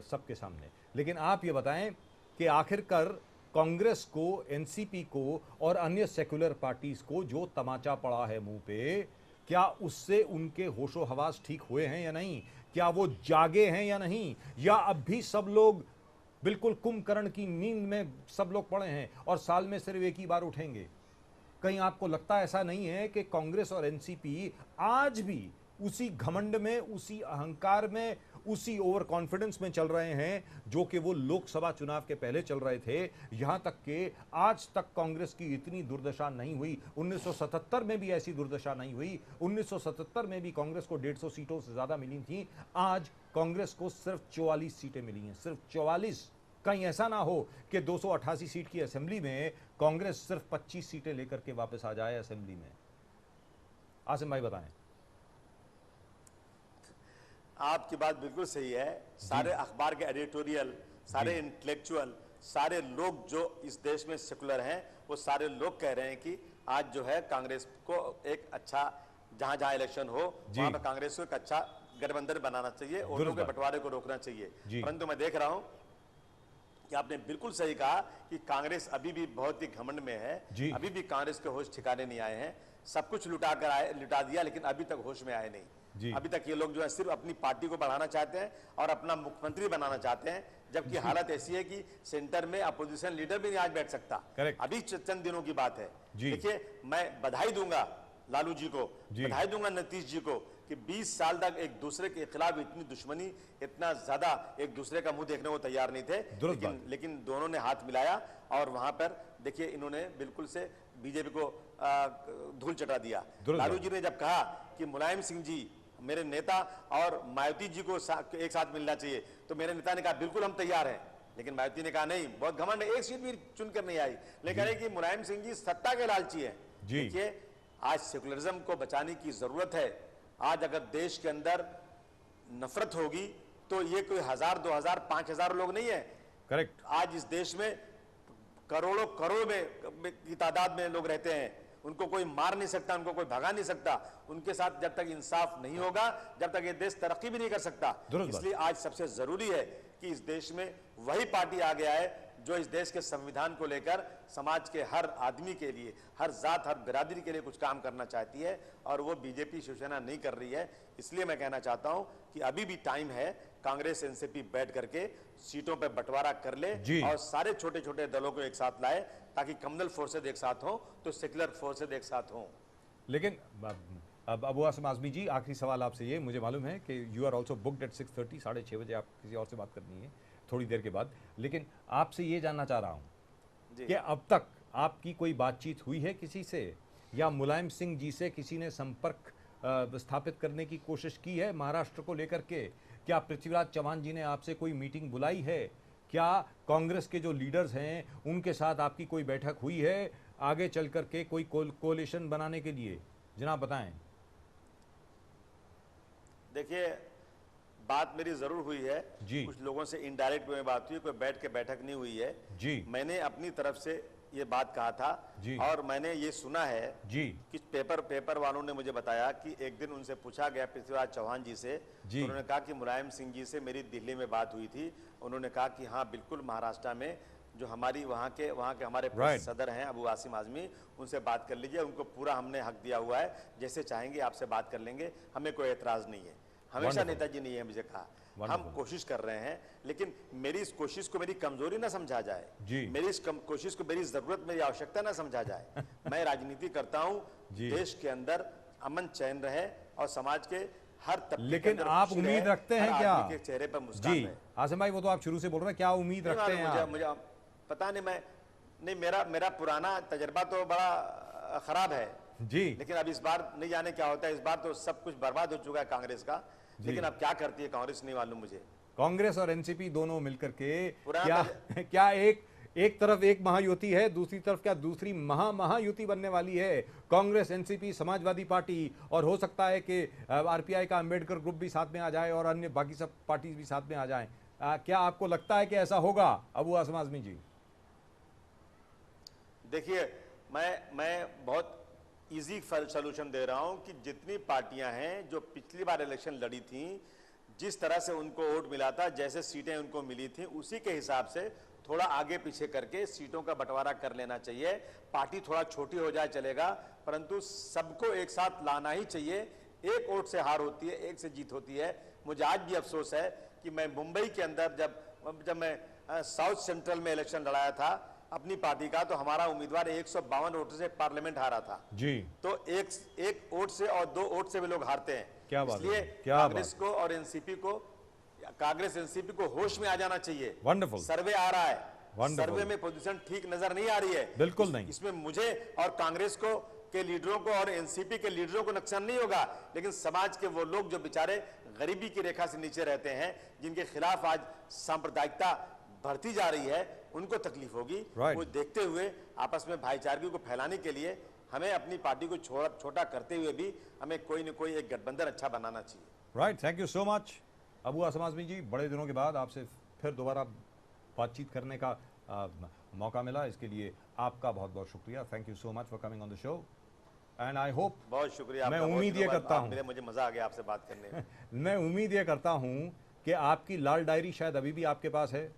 सबके सामने। लेकिन आप ये बताएं कि आखिरकार कांग्रेस को, एनसीपी को और अन्य सेक्युलर पार्टीज को जो तमाचा पड़ा है मुंह पे, क्या उससे उनके होशो हवास ठीक हुए हैं या नहीं? क्या वो जागे हैं या नहीं? या अब भी सब लोग बिल्कुल कुंभकर्ण की नींद में सब लोग पड़े हैं और साल में सिर्फ एक ही बार उठेंगे? कहीं आपको लगता ऐसा नहीं है कि कांग्रेस और एनसीपी आज भी उसी घमंड में, उसी अहंकार में, उसी ओवर कॉन्फिडेंस में चल रहे हैं जो कि वो लोकसभा चुनाव के पहले चल रहे थे? यहां तक कि आज तक कांग्रेस की इतनी दुर्दशा नहीं हुई। 1977 में भी ऐसी दुर्दशा नहीं हुई। 1977 में भी कांग्रेस को 150 सीटों से ज्यादा मिली थी। आज कांग्रेस को सिर्फ 44 सीटें मिली हैं, सिर्फ 44। कहीं ऐसा ना हो कि 288 सीट की असेंबली में कांग्रेस सिर्फ 25 सीटें लेकर के वापस आ जाए असेंबली में। आसिम भाई बताएं। आपकी बात बिल्कुल सही है। सारे अखबार के एडिटोरियल, सारे इंटेलेक्चुअल, सारे लोग जो इस देश में सेकुलर हैं, वो सारे लोग कह रहे हैं कि आज जो है कांग्रेस को एक अच्छा, जहां जहां इलेक्शन हो वहां पर कांग्रेस को एक अच्छा गठबंधन बनाना चाहिए और लोगों के बंटवारे को रोकना चाहिए। परंतु मैं देख रहा हूं कि आपने बिल्कुल सही कहा कि कांग्रेस अभी भी बहुत ही घमंड में है। अभी भी कांग्रेस के होश ठिकाने नहीं आए हैं। सब कुछ लुटा दिया, लेकिन अभी तक होश में आए नहीं। अभी तक ये लोग जो है सिर्फ अपनी पार्टी को बढ़ाना चाहते हैं और अपना मुख्यमंत्री बनाना चाहते हैं, जबकि हालत ऐसी है कि सेंटर में अपोजिशन लीडर भी नहीं आज बैठ सकता। अभी चंद दिनों की बात है। देखिए, मैं बधाई दूंगा लालू जी को, बधाई दूंगा नीतीश जी को कि 20 साल तक एक दूसरे के खिलाफ इतनी दुश्मनी, इतना ज्यादा एक दूसरे का मुंह देखने को तैयार नहीं थे, लेकिन दोनों ने हाथ मिलाया और वहां पर देखिए इन्होंने बिल्कुल से बीजेपी को धूल चटा दिया। लालू जी ने जब कहा कि मुलायम सिंह जी मेरे नेता और मायावती जी को एक साथ मिलना चाहिए, तो मेरे नेता ने कहा बिल्कुल हम तैयार हैं। लेकिन मायावती ने कहा नहीं, बहुत घमंड है, एक सीट भी चुनकर नहीं आई। लेकिन है कि मुलायम सिंह जी सत्ता के लालची है। देखिए, आज सेकुलरिज्म को बचाने की जरूरत है। आज अगर देश के अंदर नफरत होगी तो ये कोई 1000, 2000, 5000 लोग नहीं है। करेक्ट। आज इस देश में करोड़ों करोड़ में की तादाद में लोग रहते हैं। उनको कोई मार नहीं सकता, उनको कोई भगा नहीं सकता। उनके साथ जब तक इंसाफ नहीं होगा, जब तक ये देश तरक्की भी नहीं कर सकता। इसलिए आज सबसे जरूरी है कि इस देश में वही पार्टी आ गया है जो इस देश के संविधान को लेकर समाज के हर आदमी के लिए, हर जात, हर बिरादरी के लिए कुछ काम करना चाहती है, और वो बीजेपी शिवसेना नहीं कर रही है। इसलिए मैं कहना चाहता हूं कि अभी भी टाइम है, कांग्रेस एनसीपी बैठ करके सीटों पर बंटवारा कर ले और सारे छोटे छोटे दलों को एक साथ लाए, ताकि कम्युनल फोर्सेज एक साथ हों तो सेक्युलर फोर्सेज एक साथ हों। लेकिन अब अबू आसिम आज़मी जी, आखिरी सवाल आपसे ये, मुझे मालूम है कि you are also booked at 6:30, 6:30 बजे आप किसी और से बात करनी है थोड़ी देर के बाद, लेकिन आपसे ये जानना चाह रहा हूं कि अब तक आपकी कोई बातचीत हुई है किसी से, या मुलायम सिंह जी से किसी ने संपर्क स्थापित करने की कोशिश की है महाराष्ट्र को लेकर के? क्या पृथ्वीराज चौहान जी ने आपसे कोई मीटिंग बुलाई है? क्या कांग्रेस के जो लीडर्स हैं उनके साथ आपकी कोई बैठक हुई है आगे चल करके कोई कोalition बनाने के लिए? जनाब बताएं। देखिए, बात मेरी जरूर हुई है जी। कुछ लोगों से इनडायरेक्ट में बात हुई, कोई बैठ के बैठक नहीं हुई है जी। मैंने अपनी तरफ से ये बात कहा था जी। और मैंने ये सुना है जी कि पेपर वालों ने मुझे बताया कि एक दिन उनसे पूछा गया पृथ्वीराज चौहान जी से, तो उन्होंने कहा कि मुलायम सिंह जी से मेरी दिल्ली में बात हुई थी। उन्होंने कहा कि हाँ बिल्कुल, महाराष्ट्र में जो हमारी वहाँ के हमारे सदर हैं अबू आसिम आज़मी, उनसे बात कर लीजिए, उनको पूरा हमने हक दिया हुआ है, जैसे चाहेंगे आपसे बात कर लेंगे, हमें कोई एतराज नहीं है। हमेशा नेताजी ने ये मुझे कहा, हम कोशिश कर रहे हैं, लेकिन मेरी इस कोशिश को मेरी कमजोरी ना समझा जाए, मेरी इस कोशिश को मेरी जरूरत, मेरी आवश्यकता ना समझा जाए। मैं राजनीति करता हूं देश के अंदर अमन चैन रहे और समाज के हर तबके, लेकिन आप उम्मीद रखते हैं क्या के चेहरे पर मुस्कान जी? आसिम भाई, वो तो आप शुरू से बोल रहे हैं, क्या उम्मीद रखते हैं? मुझे पता नहीं, मेरा पुराना तजर्बा तो बड़ा खराब है जी, लेकिन अब इस बार नहीं जाने क्या होता है। इस बार तो सब कुछ बर्बाद हो चुका है कांग्रेस का, लेकिन अब क्या करती है कांग्रेस नहीं मालूम मुझे। कांग्रेस और एनसीपी दोनों मिलकर के क्या एक तरफ एक महायुति है, दूसरी तरफ क्या दूसरी महायुति बनने वाली है? कांग्रेस, एनसीपी, समाजवादी पार्टी, और हो सकता है कि आरपीआई का अंबेडकर ग्रुप भी साथ में आ जाए और अन्य बाकी सब पार्टीज भी साथ में आ जाएं। क्या आपको लगता है कि ऐसा होगा अबू आसिम आज़मी जी? देखिए, मैं बहुत इजी सोल्यूशन दे रहा हूं कि जितनी पार्टियां हैं जो पिछली बार इलेक्शन लड़ी थी, जिस तरह से उनको वोट मिला था, जैसे सीटें उनको मिली थी, उसी के हिसाब से थोड़ा आगे पीछे करके सीटों का बंटवारा कर लेना चाहिए। पार्टी थोड़ा छोटी हो जाए चलेगा, परंतु सबको एक साथ लाना ही चाहिए। एक वोट से हार होती है, एक से जीत होती है। मुझे आज भी अफसोस है कि मैं मुंबई के अंदर जब मैं साउथ सेंट्रल में इलेक्शन लड़ाया था अपनी पार्टी का, तो हमारा उम्मीदवार 152 वोट से पार्लियामेंट हारा था जी। तो एक वोट से और 2 वोट से भी लोग हारते हैं। क्या बात है, इसलिए क्या कांग्रेस को और एनसीपी को होश में आ जाना चाहिए। वंडरफुल। सर्वे आ रहा है, Wonderful. सर्वे में पोजीशन ठीक नजर नहीं आ रही है। बिल्कुल नहीं। इसमें मुझे और कांग्रेस को के लीडरों को और एनसीपी के लीडरों को नुकसान नहीं होगा, लेकिन समाज के वो लोग जो बेचारे गरीबी की रेखा से नीचे रहते हैं, जिनके खिलाफ आज सांप्रदायिकता बढ़ती जा रही है, उनको तकलीफ होगी। Right. वो देखते हुए आपस में भाईचारगी को फैलाने के लिए हमें अपनी पार्टी को छोटा करते हुए भी हमें कोई न कोई एक गठबंधन अच्छा बनाना चाहिए। Right, thank you so much Abu Asim Azmi ji. बड़े दिनों के बाद आपसे फिर दोबारा बातचीत करने का मौका मिला, इसके लिए आपका बहुत बहुत शुक्रिया। Thank you so much for coming on the show and I hope, बहुत शुक्रिया। मैं उम्मीद ये करता हूँ, मुझे मजा आ गया आपसे बात करने में। मैं उम्मीद ये करता हूँ कि आपकी लाल डायरी शायद अभी भी आपके पास है,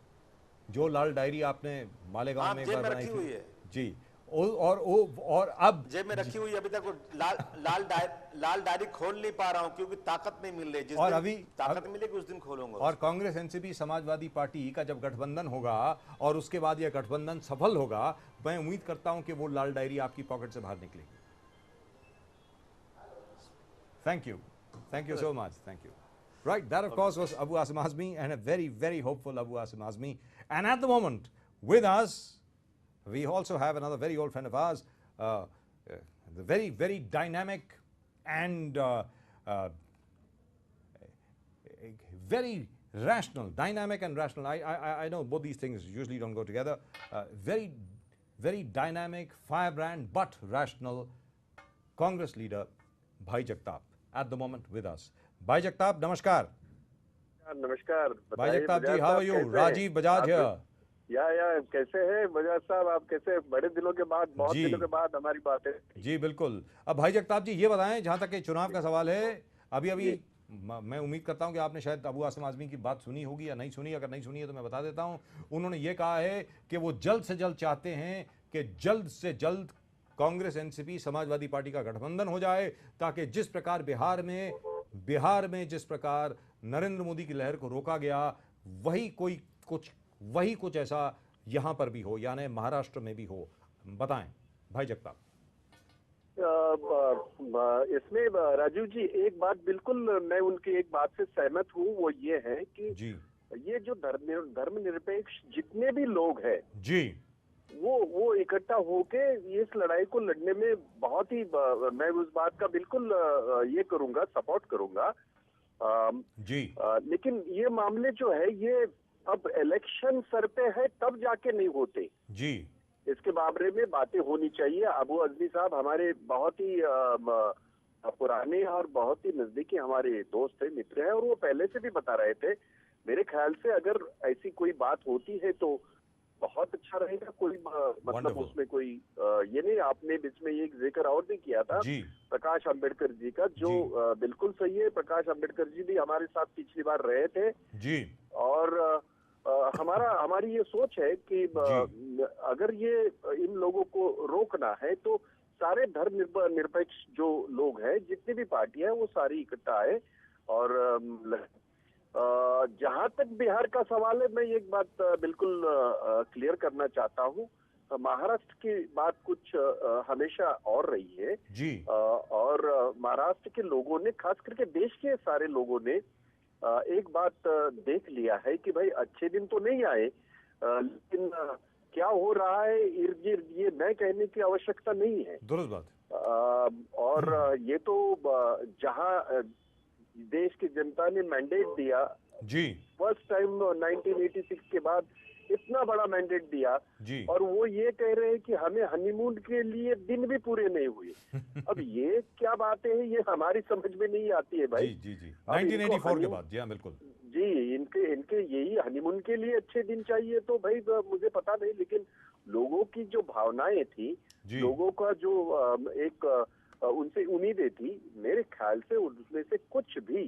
जो लाल डायरी आपने मालेगांव में एक बार बनाई थी जी, और अब जेब में रखी हुई अभी तक लाल डायरी खोल नहीं पा रहा हूं क्योंकि ताकत नहीं मिल रही। जिस और दिन अभी ताकत मिलेगी उस दिन खोलूंगा। और कांग्रेस एनसीपी समाजवादी पार्टी का जब गठबंधन होगा और उसके बाद यह गठबंधन सफल होगा, मैं उम्मीद करता हूं कि वो लाल डायरी आपकी पॉकेट से बाहर निकलेगी। Thank you so much, thank you. Right, that of course was Abu Asim Azmi, and a very, very hopeful Abu Asim Azmi. And at the moment, with us, we also have another very old friend of ours, the very, very dynamic and very rational, dynamic and rational. I know both these things usually don't go together. Very, very dynamic, firebrand, but rational Congress leader, Bhai Jagtap, at the moment with us. भाई जगताप नमस्कार। नमस्कार भाई Jagtap ji, how are you? Rajeev Bajaj here. या कैसे हैं बजाज साहब, आप कैसे? बड़े दिनों के बाद, बहुत दिनों के बाद हमारी बात है जी। बिल्कुल। अब भाई जगताप जी ये बताएं, जहां तक चुनाव का सवाल है, अभी मैं उम्मीद करता हूं कि आपने शायद अबू आसिम आज़मी की बात सुनी होगी या नहीं सुनी। अगर नहीं सुनी है तो मैं बता देता हूं। उन्होंने ये कहा है कि वो जल्द से जल्द चाहते हैं कि जल्द से जल्द कांग्रेस एनसीपी समाजवादी पार्टी का गठबंधन हो जाए, ताकि जिस प्रकार बिहार में जिस प्रकार नरेंद्र मोदी की लहर को रोका गया, वही कुछ ऐसा यहां पर भी हो, यानी महाराष्ट्र में भी हो। बताएं भाई जगताप। इसमें राजीव जी एक बात बिल्कुल मैं उनकी एक बात से सहमत हूँ, वो ये है कि जी, ये जो धर्मनिरपेक्ष जितने भी लोग हैं जी, वो इकट्ठा होके इस लड़ाई को लड़ने में बहुत ही मैं उस बात का बिल्कुल ये करूंगा, सपोर्ट करूंगा जी। लेकिन ये मामले जो है ये अब इलेक्शन सर पे है तब जाके नहीं होते जी। इसके बारे में बातें होनी चाहिए। अबू आज़मी साहब हमारे बहुत ही पुराने और बहुत ही नजदीकी हमारे दोस्त है, मित्र हैं, और वो पहले से भी बता रहे थे। मेरे ख्याल से अगर ऐसी कोई बात होती है तो बहुत अच्छा रहेगा। कोई मतलब उसमें कोई ये नहीं, आपने बीच में ये जिक्र और भी किया था प्रकाश अंबेडकर जी का, जो बिल्कुल सही है। प्रकाश अंबेडकर जी भी हमारे साथ पिछली बार रहे थे जी, और हमारी ये सोच है कि अगर ये इन लोगों को रोकना है तो सारे धर्म निरपेक्ष जो लोग हैं, जितनी भी पार्टियां हैं, वो सारी इकट्ठा है। और जहां तक बिहार का सवाल है, मैं एक बात बिल्कुल क्लियर करना चाहता हूं। महाराष्ट्र की बात कुछ हमेशा और रही है जी, और महाराष्ट्र के लोगों ने, खास करके देश के सारे लोगों ने एक बात देख लिया है कि भाई अच्छे दिन तो नहीं आए, लेकिन क्या हो रहा है इर्द गिर्द ये मैं कहने की आवश्यकता नहीं है। दुरुस्त बात। और ये तो जहां देश की जनता ने मैंडेट दिया जी, फर्स्ट टाइम 1986 के बाद इतना बड़ा मैंडेट दिया जी, और वो ये कह रहे हैं कि हमें हनीमून के लिए दिन भी पूरे नहीं हुए। अब ये क्या बातें हैं, ये हमारी समझ में नहीं आती है भाई। जी, 1984 के बाद। जी हाँ, बिल्कुल जी। इनके यही हनीमून के लिए अच्छे दिन चाहिए तो भाई मुझे पता नहीं, लेकिन लोगों की जो भावनाएं थी, लोगों का जो एक उनसे उम्मीदें थी। मेरे ख्याल से उनमें से कुछ भी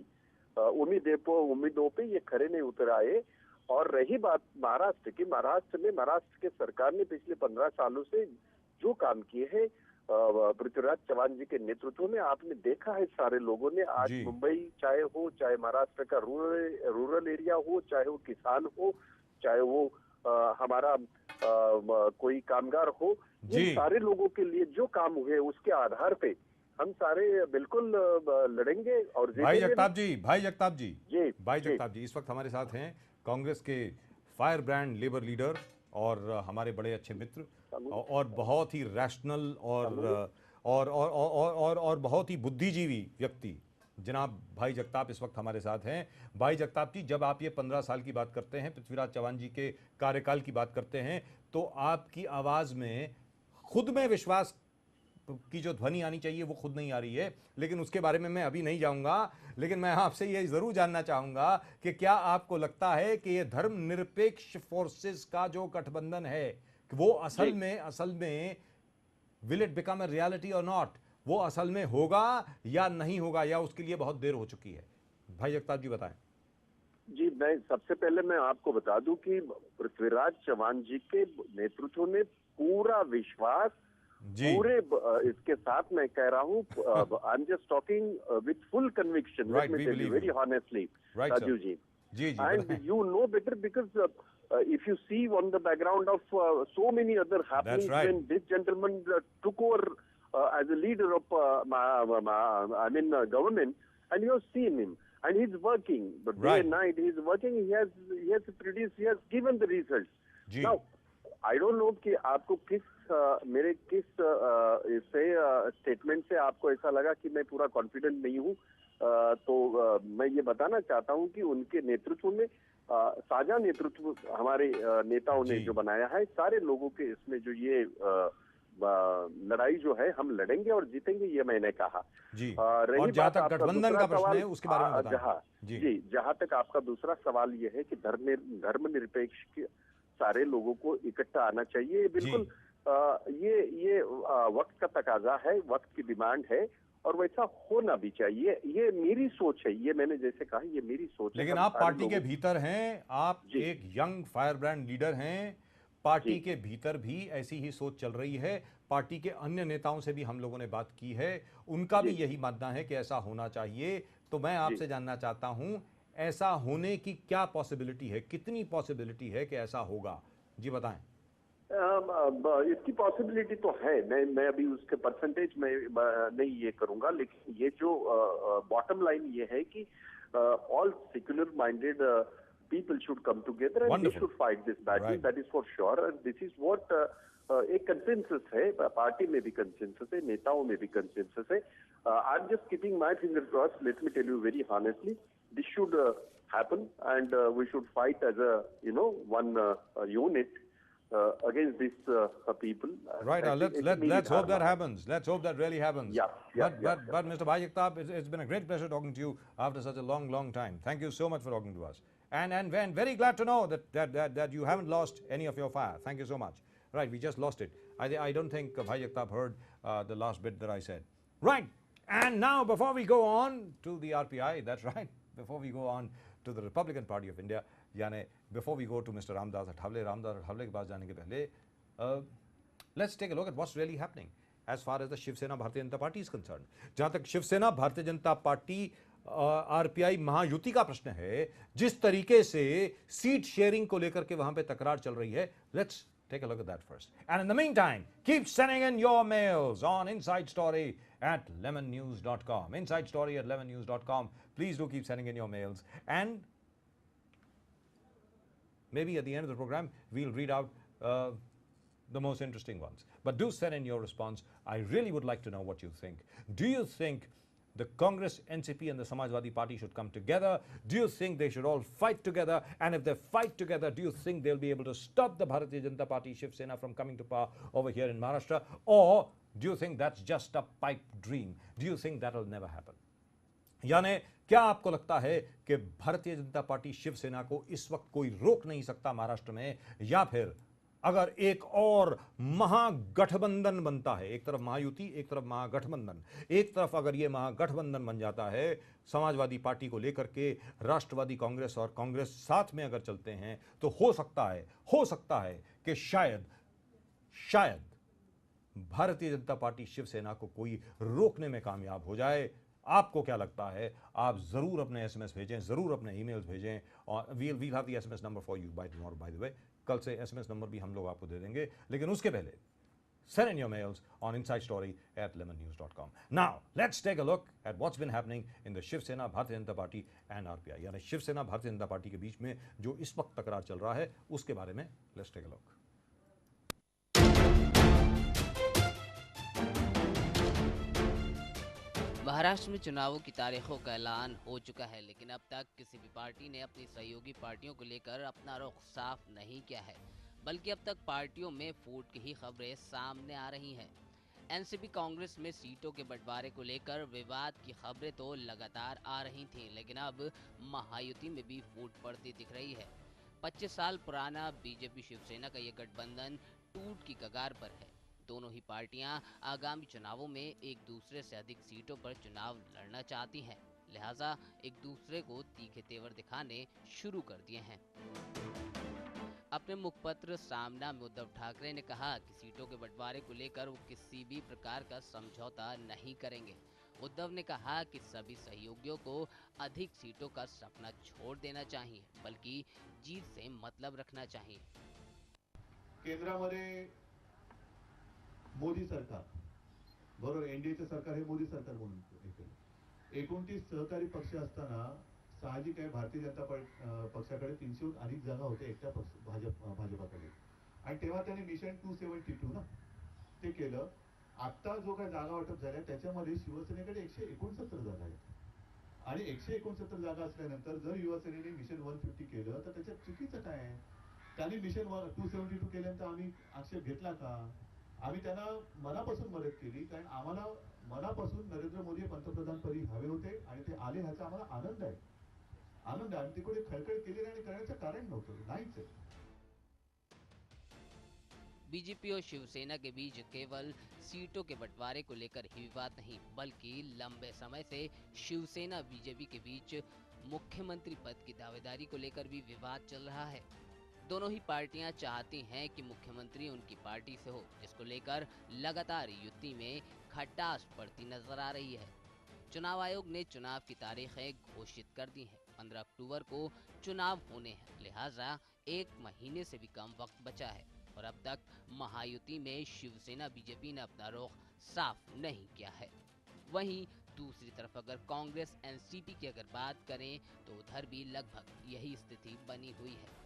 उम्मीदों पे ये खरे नहीं उतर आए। और रही बात महाराष्ट्र की, महाराष्ट्र के सरकार ने पिछले 15 सालों से जो काम किए हैं पृथ्वीराज चव्हाण जी के नेतृत्व में, आपने देखा है सारे लोगों ने। आज जी। मुंबई चाहे हो, चाहे महाराष्ट्र का रूरल एरिया हो, चाहे वो किसान हो, चाहे वो हमारा कोई कामगार हो, जी। इन सारे लोगों के लिए जो काम हुए उसके आधार पे हम सारे बिल्कुल लड़ेंगे और भाई जीतेंगे। जगताप जी, भाई जगताप जी, जी, भाई जी। जगताप जी इस वक्त हमारे साथ हैं कांग्रेस के फायर ब्रांड लेबर लीडर और हमारे बड़े अच्छे मित्र और बहुत ही रैशनल और बहुत ही बुद्धिजीवी व्यक्ति जनाब भाई जगताप इस वक्त हमारे साथ हैं। भाई जगताप जी, जब आप ये 15 साल की बात करते हैं, पृथ्वीराज चव्हाण जी के कार्यकाल की बात करते हैं, तो आपकी आवाज में खुद में विश्वास की जो ध्वनि आनी चाहिए वो खुद नहीं आ रही है, लेकिन उसके बारे में मैं अभी नहीं जाऊंगा। लेकिन मैं आपसे ये जरूर जानना चाहूंगा कि क्या आपको लगता है कि ये धर्मनिरपेक्ष फोर्सेस का जो गठबंधन है वो असल में will it become a reality और नॉट, वो असल में होगा या नहीं होगा, या उसके लिए बहुत देर हो चुकी है? भाई जगताप जी बताएं। जी, मैं सबसे पहले मैं आपको बता दूं कि पृथ्वीराज चव्हाण जी के नेतृत्व में पूरा विश्वास, पूरे इसके साथ मैं कह रहा हूँ, I am just talking with full conviction, let me tell you very honestly Rajiv ji, and you know better because if you see on the background of so many other happenings when this gentleman took over as a leader of government, and you have seen him and he's working, but day and night he's working, he has produced, he has given the results. Now I don't know कि आपको मेरे किस इससे स्टेटमेंट से आपको ऐसा लगा कि मैं पूरा कॉन्फिडेंट नहीं हूँ, तो मैं ये बताना चाहता हूँ कि उनके नेतृत्व में साझा नेतृत्व हमारे नेताओं ने जो बनाया है, सारे लोगों के इसमें जो ये लड़ाई जो है हम लड़ेंगे और जीतेंगे, ये मैंने कहा जी। रही और जहाँ बात तक गठबंधन का प्रश्न है उसके बारे में बताएं। जहाँ तक आपका दूसरा सवाल ये है कि धर्मनिरपेक्ष के सारे लोगों को इकट्ठा आना चाहिए, बिल्कुल ये वक्त का तकाजा है, वक्त की डिमांड है और वैसा होना भी चाहिए। ये मेरी सोच है, ये मैंने जैसे कहा ये मेरी सोच है। लेकिन आप पार्टी के भीतर हैं, आप एक यंग फायर ब्रांड लीडर हैं, पार्टी के भीतर भी ऐसी ही सोच चल रही है। पार्टी के अन्य नेताओं से भी हम लोगों ने बात की है, उनका भी यही मानना है कि ऐसा होना चाहिए। तो मैं आपसे जानना चाहता हूं, ऐसा होने की क्या पॉसिबिलिटी है, कितनी पॉसिबिलिटी है कि ऐसा होगा? जी बताएं। इसकी पॉसिबिलिटी तो है, मैं अभी उसके परसेंटेज में नहीं ये करूंगा, लेकिन ये जो बॉटम लाइन ये है कि all secular minded people should come together and they should fight this battle. That is for sure, and this is what एक consensus है, पार्टी में भी consensus है, नेताओं में भी consensus है. I'm just keeping my fingers crossed. Let me tell you very honestly, this should happen, and we should fight as a one unit against these people. Right. Let's hope that happens. Let's hope that really happens. But Mr. Bhai Jagtap, it's been a great pleasure talking to you after such a long time. Thank you so much for talking to us. And very glad to know that you haven't lost any of your fire. Thank you so much. Right, we just lost it. I don't think Bhai Jagtap heard the last bit that I said. Right, and now before we go on to the RPI, that's right, before we go on to the Republican Party of India, यानी before we go to Mr. Ramdas Athawale के पास जाने के पहले let's take a look at what's really happening as far as the Shiv Sena Bharatiya Janata Party is concerned. जहाँ तक शिव सेना भारतीय जनता पार्टी आरपीआई महायुति का प्रश्न है, जिस तरीके से सीट शेयरिंग को लेकर के वहां पे तकरार चल रही है, let's take a look at that first. And in the meantime, keep sending in your mails on Inside Story at lemonnews.com. Inside Story at lemonnews.com. Please do keep sending in your mails, and maybe at the end of the program we'll read out the most interesting ones. But do send in your response. I really would like to know what you think. Do you think the Congress, NCP and the Samajwadi Party should come together? Do you think they should all fight together? And if they fight together, do you think they'll be able to stop the Bharatiya Janata Party, Shiv Sena, from coming to power over here in Maharashtra? Or do you think that's just a pipe dream? Do you think that'll never happen? यानी क्या आपको लगता है कि भारतीय जनता पार्टी शिव सेना को इस वक्त कोई रोक नहीं सकता महाराष्ट्र में, या फिर अगर एक और महागठबंधन बनता है, एक तरफ महायुति, एक तरफ महागठबंधन, एक तरफ अगर ये महागठबंधन बन जाता है समाजवादी पार्टी को लेकर के, राष्ट्रवादी कांग्रेस और कांग्रेस साथ में अगर चलते हैं, तो हो सकता है कि शायद भारतीय जनता पार्टी शिवसेना को कोई रोकने में कामयाब हो जाए। आपको क्या लगता है? आप जरूर अपने एसएमएस भेजें, जरूर अपने ईमेल्स भेजें, और we'll have the SMS number for you by tomorrow. By the way, कल से एसएमएस नंबर भी हम लोग आपको दे देंगे, लेकिन उसके पहले send in your mails on insidestory@lemonnews.com. Now, let's take a look at what's been happening in the Shiv Sena, Bharatiya Janata Party and RPI. यानी शिवसेना भारतीय जनता पार्टी के बीच में जो इस वक्त तकरार चल रहा है, उसके बारे में let's take a look. Maharashtra में चुनावों की तारीखों का ऐलान हो चुका है, लेकिन अब तक किसी भी पार्टी ने अपनी सहयोगी पार्टियों को लेकर अपना रुख साफ नहीं किया है, बल्कि अब तक पार्टियों में फूट की ही खबरें सामने आ रही हैं। एनसीपी कांग्रेस में सीटों के बंटवारे को लेकर विवाद की खबरें तो लगातार आ रही थीं, लेकिन अब महायुति में भी फूट पड़ती दिख रही है। 25 साल पुराना बीजेपी शिवसेना का ये गठबंधन टूट की कगार पर है। दोनों ही पार्टियां आगामी चुनावों में एक दूसरे से अधिक सीटों पर चुनाव लड़ना चाहती हैं, लिहाजा एक दूसरे को तीखे तेवर दिखाने शुरू कर दिए हैं। अपने मुखपत्र सामना में उद्धव ठाकरे ने कहा कि सीटों के बंटवारे को लेकर वो किसी भी प्रकार का समझौता नहीं करेंगे। उद्धव ने कहा कि सभी सहयोगियों को अधिक सीटों का सपना छोड़ देना चाहिए, बल्कि जीत से मतलब रखना चाहिए। केंद्रामध्ये मोदी सरकार, बरोबर, एनडीएचं सरकार हे मोदी सरकार म्हणून 29 सहकारी पक्ष असताना साहजिक आहे भारतीय जनता पक्षाकडे 300हून अधिक जागा होत्या एकट्या भाजपाकडे, आणि तेव्हा त्यांनी मिशन 272 ना ते केलं। आता जो काय जागा वाटप झाल्या त्याच्यामध्ये शिवसेनेकडे 169 जागा आहेत, आणि 169 जागा असल्यानंतर जर युवासेनेने मिशन 150 केलं तर त्याच्यात चुकीचं काय आहे? त्यांनी मिशन 272 केल्यानंतर आम्ही आक्षेप घेतला का? आम्ही त्यांना मनापासून मदत केली, कारण आम्हाला मनापासून नरेंद्र मोदी पंतप्रधानपदी हवे होते आणि ते आले ह्याचा आम्हाला आनंद आहे। आम्ही तिकडे खळखळ केली आणि करण्याचं कारण नव्हतं, नाहीच आहे। बीजेपी और शिवसेना के बीच केवल सीटों के बंटवारे को लेकर ही विवाद नहीं, बल्कि लंबे समय से शिवसेना बीजेपी के बीच मुख्यमंत्री पद की दावेदारी को लेकर भी विवाद चल रहा है। दोनों ही पार्टियां चाहती हैं कि मुख्यमंत्री उनकी पार्टी से हो, जिसको लेकर लगातार युति में खटास पड़ती नजर आ रही है। चुनाव आयोग ने चुनाव की तारीखें घोषित कर दी हैं। 15 अक्टूबर को चुनाव होने हैं, लिहाजा 1 महीने से भी कम वक्त बचा है, और अब तक महायुति में शिवसेना बीजेपी ने अपना रुख साफ नहीं किया है। वहीं दूसरी तरफ अगर कांग्रेस एनसीपी की अगर बात करें तो उधर भी लगभग यही स्थिति बनी हुई है।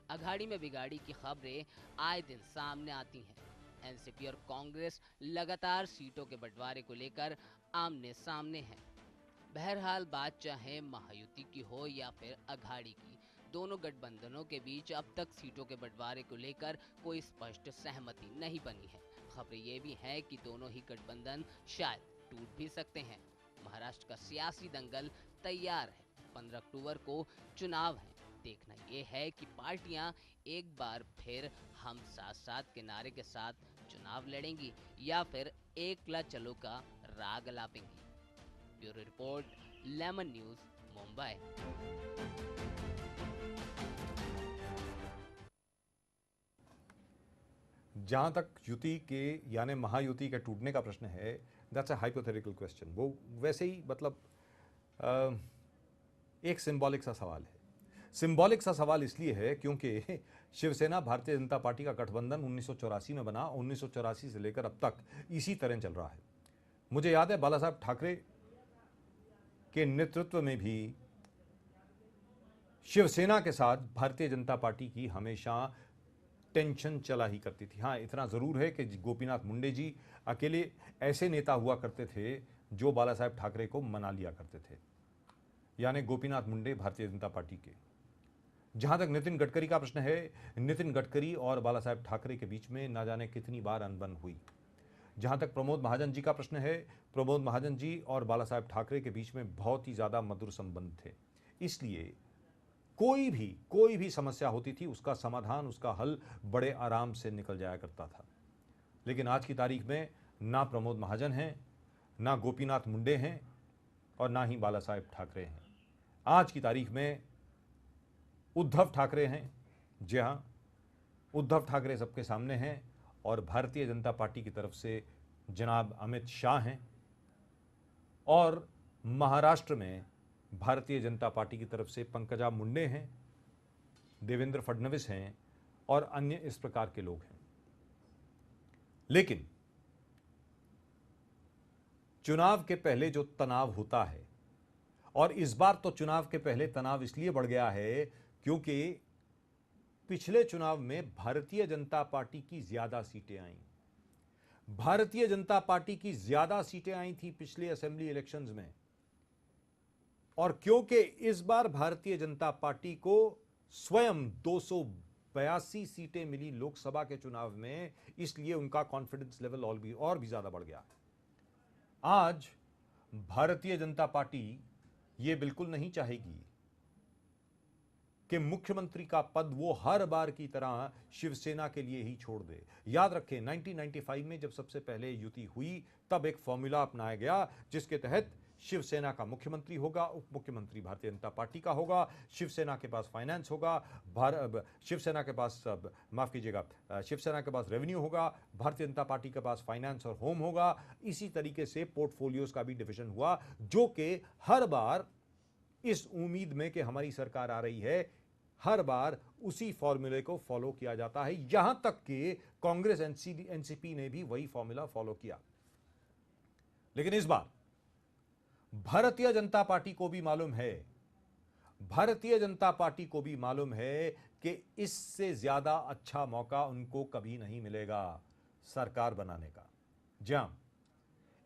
अघाड़ी में बिगाड़ी की खबरें आए दिन सामने आती हैं। एनसीपी और कांग्रेस लगातार सीटों के बंटवारे को लेकर आमने सामने हैं। बहरहाल बात चाहे महायुति की हो या फिर अघाड़ी की, दोनों गठबंधनों के बीच अब तक सीटों के बंटवारे को लेकर कोई स्पष्ट सहमति नहीं बनी है। खबरें ये भी हैं कि दोनों ही गठबंधन शायद टूट भी सकते हैं। महाराष्ट्र का सियासी दंगल तैयार है। 15 अक्टूबर को चुनाव है। देखना ये है कि पार्टियां एक बार फिर हम साथ साथ के नारे के साथ चुनाव लड़ेंगी या फिर एकला चलो का राग अलापेंगी। Bureau report, Lemon News, Mumbai. जहाँ तक युति के यानी महायुति के टूटने का प्रश्न है, दैट्स अ हाइपोथेटिकल क्वेश्चन। वो वैसे ही मतलब एक सिंबॉलिक सा सवाल है। सिंबॉलिक सा सवाल इसलिए है क्योंकि शिवसेना भारतीय जनता पार्टी का गठबंधन 1984 में बना, 1984 से लेकर अब तक इसी तरह चल रहा है। मुझे याद है बाला साहब ठाकरे के नेतृत्व में भी शिवसेना के साथ भारतीय जनता पार्टी की हमेशा टेंशन चला ही करती थी। हाँ, इतना ज़रूर है कि गोपीनाथ मुंडे जी अकेले ऐसे नेता हुआ करते थे जो बाला साहब ठाकरे को मना लिया करते थे, यानी गोपीनाथ मुंडे भारतीय जनता पार्टी के। जहाँ तक नितिन गडकरी का प्रश्न है, नितिन गडकरी और बाला साहब ठाकरे के बीच में ना जाने कितनी बार अनबन हुई। जहाँ तक प्रमोद महाजन जी का प्रश्न है, प्रमोद महाजन जी और बाला साहब ठाकरे के बीच में बहुत ही ज़्यादा मधुर संबंध थे। इसलिए कोई भी समस्या होती थी उसका समाधान, उसका हल बड़े आराम से निकल जाया करता था। लेकिन आज की तारीख में ना प्रमोद महाजन हैं, ना गोपीनाथ मुंडे हैं और ना ही बाला साहेब ठाकरे हैं। आज की तारीख में उद्धव ठाकरे हैं। जी हाँ, उद्धव ठाकरे सबके सामने हैं और भारतीय जनता पार्टी की तरफ से जनाब अमित शाह हैं और महाराष्ट्र में भारतीय जनता पार्टी की तरफ से पंकजा मुंडे हैं, देवेंद्र फडणवीस हैं और अन्य इस प्रकार के लोग हैं। लेकिन चुनाव के पहले जो तनाव होता है, और इस बार तो चुनाव के पहले तनाव इसलिए बढ़ गया है क्योंकि पिछले चुनाव में भारतीय जनता पार्टी की ज्यादा सीटें आईं। भारतीय जनता पार्टी की ज्यादा सीटें आई थी पिछले असेंबली इलेक्शंस में, और क्योंकि इस बार भारतीय जनता पार्टी को स्वयं 282 सीटें मिली लोकसभा के चुनाव में, इसलिए उनका कॉन्फिडेंस लेवल और भी ज्यादा बढ़ गया। आज भारतीय जनता पार्टी यह बिल्कुल नहीं चाहेगी कि मुख्यमंत्री का पद वो हर बार की तरह शिवसेना के लिए ही छोड़ दे। याद रखें, 1995 में जब सबसे पहले युति हुई तब एक फॉर्मूला अपनाया गया जिसके तहत शिवसेना का मुख्यमंत्री होगा, उप मुख्यमंत्री भारतीय जनता पार्टी का होगा, शिवसेना के पास फाइनेंस होगा, शिवसेना के पास माफ कीजिएगा, शिवसेना के पास रेवेन्यू होगा, भारतीय जनता पार्टी के पास फाइनेंस और होम होगा। इसी तरीके से पोर्टफोलियोज का भी डिवीजन हुआ, जो कि हर बार इस उम्मीद में कि हमारी सरकार आ रही है, हर बार उसी फॉर्मूले को फॉलो किया जाता है। यहां तक कि कांग्रेस एनसीपी ने भी वही फॉर्मूला फॉलो किया। लेकिन इस बार भारतीय जनता पार्टी को भी मालूम है, भारतीय जनता पार्टी को भी मालूम है कि इससे ज्यादा अच्छा मौका उनको कभी नहीं मिलेगा सरकार बनाने का। जहां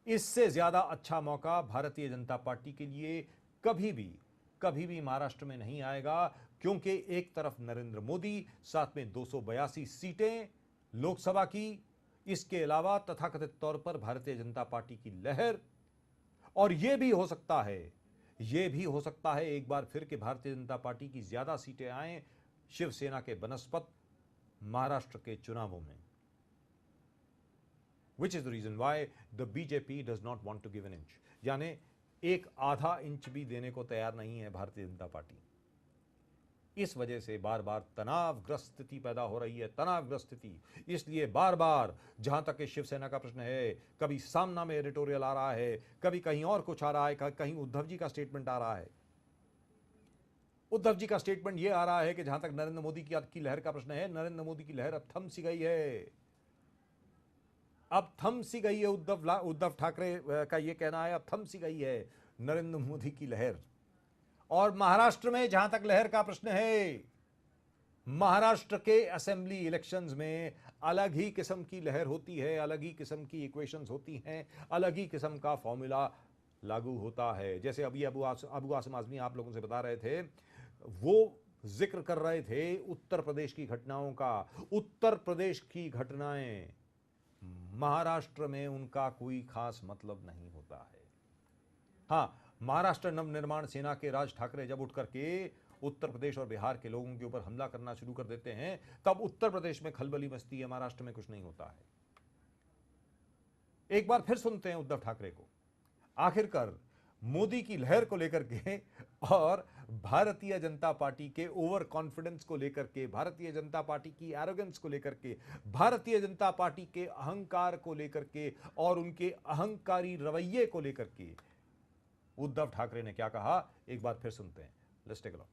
इससे ज्यादा अच्छा मौका भारतीय जनता पार्टी के लिए कभी भी महाराष्ट्र में नहीं आएगा, क्योंकि एक तरफ नरेंद्र मोदी, साथ में 282 सीटें लोकसभा की, इसके अलावा तथाकथित तौर पर भारतीय जनता पार्टी की लहर, और यह भी हो सकता है एक बार फिर कि भारतीय जनता पार्टी की ज्यादा सीटें आए शिवसेना के बनस्पत महाराष्ट्र के चुनावों में। Which is the reason why the BJP does not want to give an inch, यानी एक आधा इंच भी देने को तैयार नहीं है भारतीय जनता पार्टी। इस वजह से बार बार तनावग्रस्त स्थिति पैदा हो रही है, तनावग्रस्त स्थिति। इसलिए बार बार जहां तक शिवसेना का प्रश्न है, कभी सामना में एडिटोरियल आ रहा है, कभी कहीं और कुछ आ रहा है, कहीं उद्धव जी का स्टेटमेंट आ रहा है। उद्धव जी का स्टेटमेंट यह आ रहा है कि जहां तक नरेंद्र मोदी की लहर का प्रश्न है, नरेंद्र मोदी की लहर अब थम सी गई है, अब थम सी गई है। उद्धव ठाकरे का यह कहना है, अब थम सी गई है नरेंद्र मोदी की लहर। और महाराष्ट्र में जहां तक लहर का प्रश्न है, महाराष्ट्र के असेंबली इलेक्शंस में अलग ही किस्म की लहर होती है, अलग ही किस्म की इक्वेशंस होती हैं, अलग ही किस्म का फॉर्मूला लागू होता है। जैसे अभी अबू आसिम आजमी आप लोगों से बता रहे थे, वो जिक्र कर रहे थे उत्तर प्रदेश की घटनाओं का। उत्तर प्रदेश की घटनाएं महाराष्ट्र में उनका कोई खास मतलब नहीं होता है। हाँ, महाराष्ट्र नवनिर्माण सेना के राज ठाकरे जब उठ करके उत्तर प्रदेश और बिहार के लोगों के ऊपर हमला करना शुरू कर देते हैं, तब उत्तर प्रदेश में खलबली मचती है, महाराष्ट्र में कुछ नहीं होता है। एक बार फिर सुनते हैं उद्धव ठाकरे को, आखिरकार मोदी की लहर को लेकर के और भारतीय जनता पार्टी के ओवर कॉन्फिडेंस को लेकर के, भारतीय जनता पार्टी की एरोगेंस को लेकर के, भारतीय जनता पार्टी के अहंकार को लेकर के और उनके अहंकारी रवैये को लेकर के उद्धव ठाकरे ने क्या कहा, एक बार फिर सुनते हैं। Let's take a look.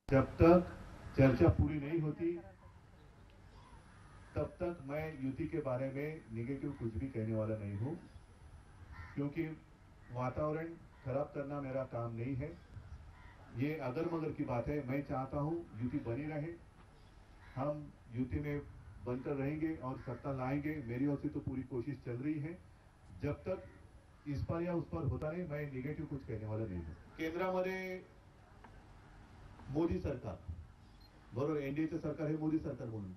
जब तक चर्चा पूरी नहीं होती तब तक मैं युति के बारे में निगेटिव कुछ भी कहने वाला नहीं हूं, क्योंकि वातावरण खराब करना मेरा काम नहीं है। ये अगर मगर की बात है। मैं चाहता हूं युति बनी रहे, हम युति में बनकर रहेंगे और सत्ता लाएंगे। मेरी ओर से तो पूरी कोशिश चल रही है। जब तक इस पर या उस पर होता नहीं, मैं निगेटिव कुछ कहने वाला नहीं हूं। केंद्रामध्ये मोदी सरकार, बरोबर, एनडीएचं सरकार हे मोदी सरकार म्हणून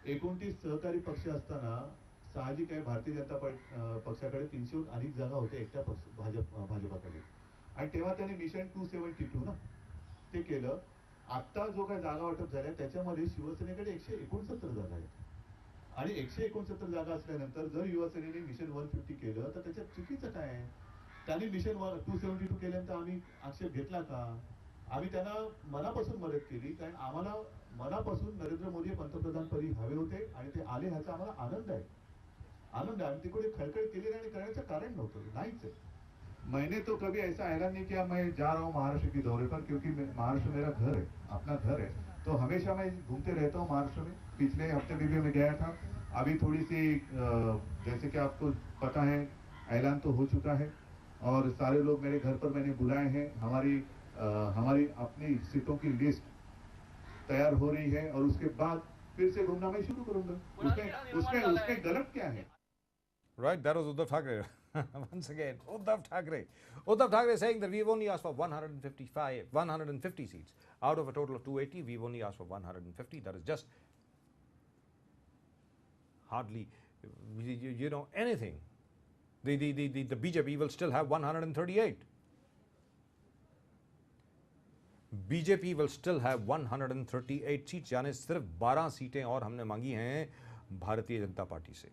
29 सहकारी पक्ष असताना साहजिक आहे भारतीय जनता पक्षाकडे 300 अधिक जागा होत्या एकट्या भाजपाकडे, आणि तेव्हा त्यांनी मिशन 272 ना ते केलं. आता जो काय जागा वाटप झाल्या त्याच्यामध्ये शिवसेनेकडे 169 जागा आहेत आणि 169 जागा असल्यानंतर जर युवासेनेने मिशन 150 केलं तर त्याच्यात चुकीचं काय आहे? त्यांनी मिशन 272 केल्यानंतर आम्ही आक्षेप घेतला का? आम्ही त्यांना मनापासून मदत केली, कारण आम्हाला मनापासून नरेंद्र मोदी पंतप्रधान पदी हवे होते आणि ते आले ह्याचा आम्हाला आनंद आहे. आनंद आहे. आम्ही तिकडे खळखळ केली आणि करण्याचं कारण नव्हतं, नाहीच आहे. मैंने तो कभी ऐसा ऐलान नहीं किया मैं जा रहा हूँ महाराष्ट्र के दौरे पर, क्योंकि महाराष्ट्र मेरा घर है, अपना घर है, तो हमेशा मैं घूमते रहता हूँ महाराष्ट्र में. पिछले हफ्ते भी मैं गया था. अभी थोड़ी सी जैसे कि आपको पता है ऐलान तो हो चुका है और सारे लोग मेरे घर पर मैंने बुलाए हैं. हमारी अपनी सीटों की लिस्ट तैयार हो रही है और उसके बाद फिर से घूमना मैं शुरू करूंगा. उसमें गलत क्या है? Right, that was Uddhav Thackeray. Once again, Uddhav Thackeray. Uddhav Thackeray saying that we've only asked for 150 seats. Out of a total of 280, we've only asked for 150. That is just hardly, anything. The BJP will still have 138. BJP will still have 138 seats, यानी सिर्फ 12 सीटें और हमने मांगी हैं भारतीय जनता पार्टी से,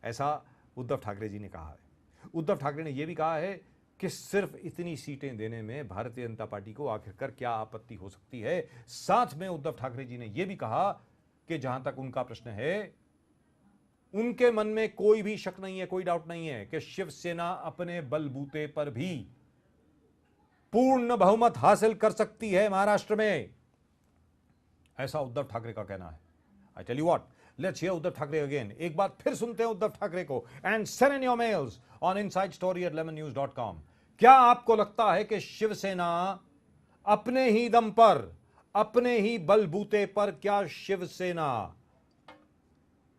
ऐसा उद्धव ठाकरे जी ने कहा है. उद्धव ठाकरे ने यह भी कहा है कि सिर्फ इतनी सीटें देने में भारतीय जनता पार्टी को आखिरकार क्या आपत्ति हो सकती है. साथ में उद्धव ठाकरे जी ने यह भी कहा कि जहां तक उनका प्रश्न है, उनके मन में कोई भी शक नहीं है, कोई डाउट नहीं है कि शिवसेना अपने बलबूते पर भी पूर्ण बहुमत हासिल कर सकती है महाराष्ट्र में, ऐसा उद्धव ठाकरे का कहना है. I tell you what, let's hear Uddhav Thackeray again. एक बार फिर सुनते हैं उद्धव ठाकरे को. And send in your mails on insidestory@lemonnews.com. क्या आपको लगता है कि शिवसेना अपने ही दम पर, अपने ही बलबूते पर, क्या शिवसेना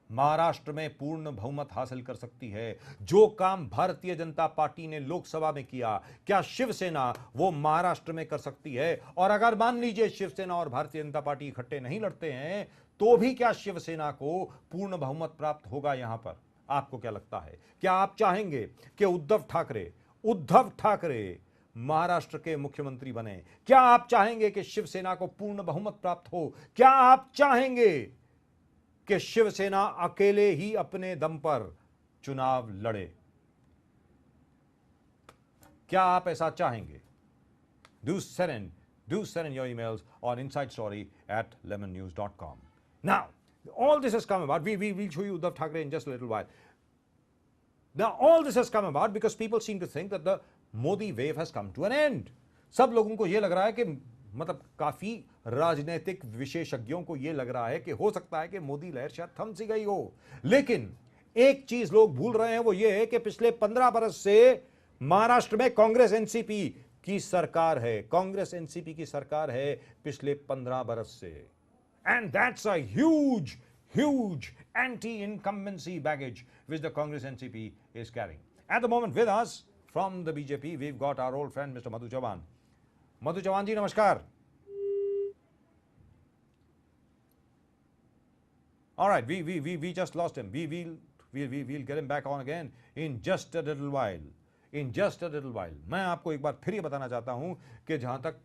महाराष्ट्र में पूर्ण बहुमत हासिल कर सकती है? जो काम भारतीय जनता पार्टी ने लोकसभा में किया, क्या शिवसेना वो महाराष्ट्र में कर सकती है? और अगर मान लीजिए शिवसेना और भारतीय जनता पार्टी इकट्ठे नहीं लड़ते हैं, तो भी क्या शिवसेना को पूर्ण बहुमत प्राप्त होगा यहां पर? आपको क्या लगता है? क्या आप चाहेंगे कि उद्धव ठाकरे महाराष्ट्र के मुख्यमंत्री बने? क्या आप चाहेंगे कि शिवसेना को पूर्ण बहुमत प्राप्त हो? क्या आप चाहेंगे कि शिवसेना अकेले ही अपने दम पर चुनाव लड़े? क्या आप ऐसा चाहेंगे? Do send in your emails on insidestory@lemonnews.com. Now, all this has come about. We'll show you Uddhav Thackeray in just a little while. Now, all this has come about because people seem to think that the Modi wave has come to an end. सब लोगों को यह लग रहा है कि, मतलब काफी राजनीतिक विशेषज्ञों को यह लग रहा है कि हो सकता है कि मोदी लहर शायद थम सी गई हो. लेकिन एक चीज लोग भूल रहे हैं, वो यह है कि पिछले 15 बरस से महाराष्ट्र में कांग्रेस एनसीपी की सरकार है. कांग्रेस एनसीपी की सरकार है पिछले 15 बरस से. And that's a huge anti-incumbency baggage which the Congress NCP is carrying. At the moment with us from the BJP, we've got our old friend Mr. Madhu Chavan. Madhu Chavan ji, namaskar. All right, we just lost him. We'll get him back on again in just a little while. मैं आपको एक बार फिर ये बताना चाहता हूं कि जहां तक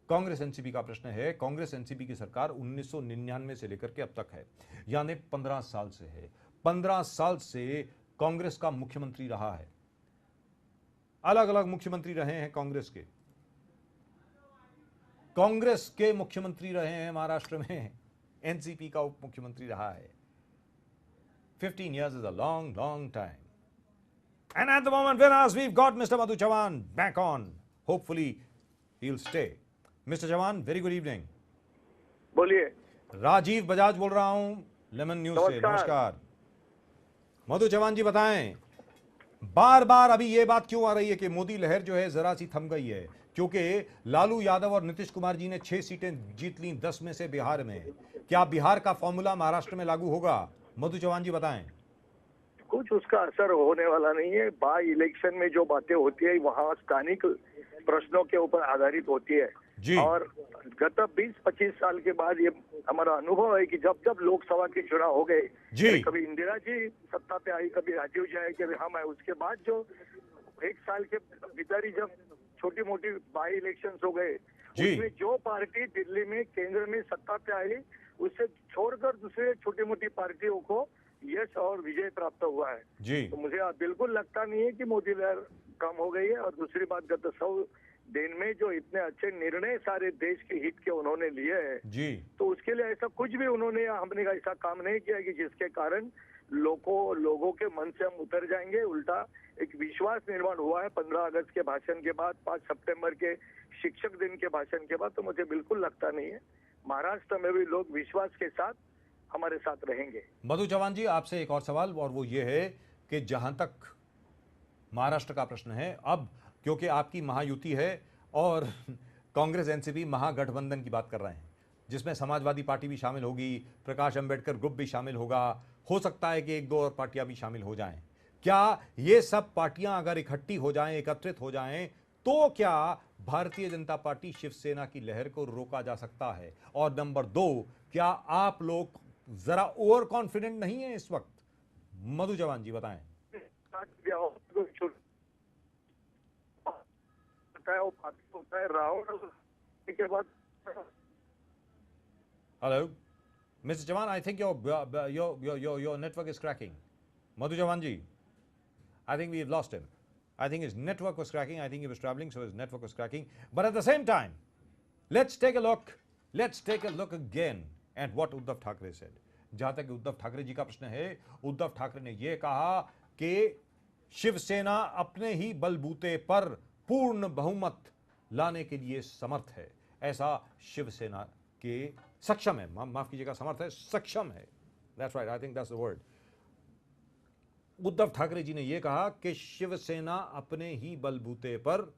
कांग्रेस एनसीपी का प्रश्न है, कांग्रेस एनसीपी की सरकार 1999 से लेकर के अब तक है, यानी 15 साल से है. 15 साल से कांग्रेस का मुख्यमंत्री रहा है. अलग अलग मुख्यमंत्री रहे हैं कांग्रेस के मुख्यमंत्री रहे हैं महाराष्ट्र में. एनसीपी का उप मुख्यमंत्री रहा है. 15 years is a long time. And at the moment with us we've got Mr. Madhu Chavan back on. Hopefully he'll stay. Mr. Chavan, very good evening. बोलिए. राजीव बजाज बोल रहा हूं लेमन न्यूज से. नमस्कार. मधु चौहान जी बताएं, बार बार अभी ये बात क्यों आ रही है कि मोदी लहर जो है जरा सी थम गई है? क्योंकि लालू यादव और नीतीश कुमार जी ने 6 सीटें जीत ली 10 में से बिहार में. क्या बिहार का फॉर्मूला महाराष्ट्र में लागू होगा? मधु चौहान जी बताएं. कुछ उसका असर होने वाला नहीं है. बाय इलेक्शन में जो बातें होती है वहाँ स्थानिक प्रश्नों के ऊपर आधारित होती है. और गत 20-25 साल के बाद ये हमारा अनुभव है कि जब लोकसभा के चुनाव हो गए, कभी इंदिरा जी सत्ता पे आई, कभी राजीव जी आए, कभी हम आए, उसके बाद जो 1 साल के भीतर ही जब छोटी मोटी बाई इलेक्शंस हो गए, जी। उसमें जो पार्टी दिल्ली में केंद्र में सत्ता पे आई, उससे छोड़कर दूसरे छोटी मोटी पार्टियों को यश और विजय प्राप्त हुआ है। जी। तो मुझे बिल्कुल लगता नहीं है कि मोदी लहर कम हो गई है। और दूसरी बात, गत 100 दिन में जो इतने अच्छे निर्णय सारे देश के हित के उन्होंने लिए हैं, जी। तो उसके लिए ऐसा कुछ भी हमने ऐसा काम नहीं किया कि जिसके कारण लोगों के मन से हम उतर जाएंगे। उल्टा एक विश्वास निर्माण हुआ है 15 अगस्त के भाषण के बाद, 5 सितंबर के शिक्षक दिन के भाषण के बाद। तो मुझे बिल्कुल लगता नहीं है, महाराष्ट्र में भी लोग विश्वास के साथ हमारे साथ रहेंगे। मधु चव्हाण जी, आपसे एक और सवाल, और वो ये है कि जहां तक महाराष्ट्र का प्रश्न है, अब क्योंकि आपकी महायुति है और कांग्रेस एनसीपी महागठबंधन की बात कर रहे हैं, जिसमें समाजवादी पार्टी भी शामिल होगी, प्रकाश अंबेडकर ग्रुप भी शामिल होगा, हो सकता है कि एक दो और पार्टियां भी शामिल हो जाएं। क्या ये सब पार्टियां अगर इकट्ठी हो जाएं, एकत्रित हो जाएं, तो क्या भारतीय जनता पार्टी शिवसेना की लहर को रोका जा सकता है? और नंबर 2, क्या आप लोग जरा ओवर कॉन्फिडेंट नहीं है इस वक्त? मधु चव्हाण जी बताएं। होता है रावण के बाद। Hello, Mr. Chavan, I think your network is cracking. Madhu Chavan ji, I think we've lost him. I think his network was cracking. I think he was traveling, so his network was cracking. But at the same time, let's take a look again at what Uddhav Thackeray said. जहां तक उद्धव ठाकरे जी का प्रश्न है, उद्धव ठाकरे ने यह कहा कि शिवसेना अपने ही बलबूते पर पूर्ण बहुमत लाने के लिए समर्थ है। ऐसा शिवसेना के सक्षम है, माफ कीजिएगा, समर्थ है, सक्षम है। That's right, I think that's the word. Uddhav Thackeray ji ने यह कहा कि शिवसेना अपने ही बलबूते पर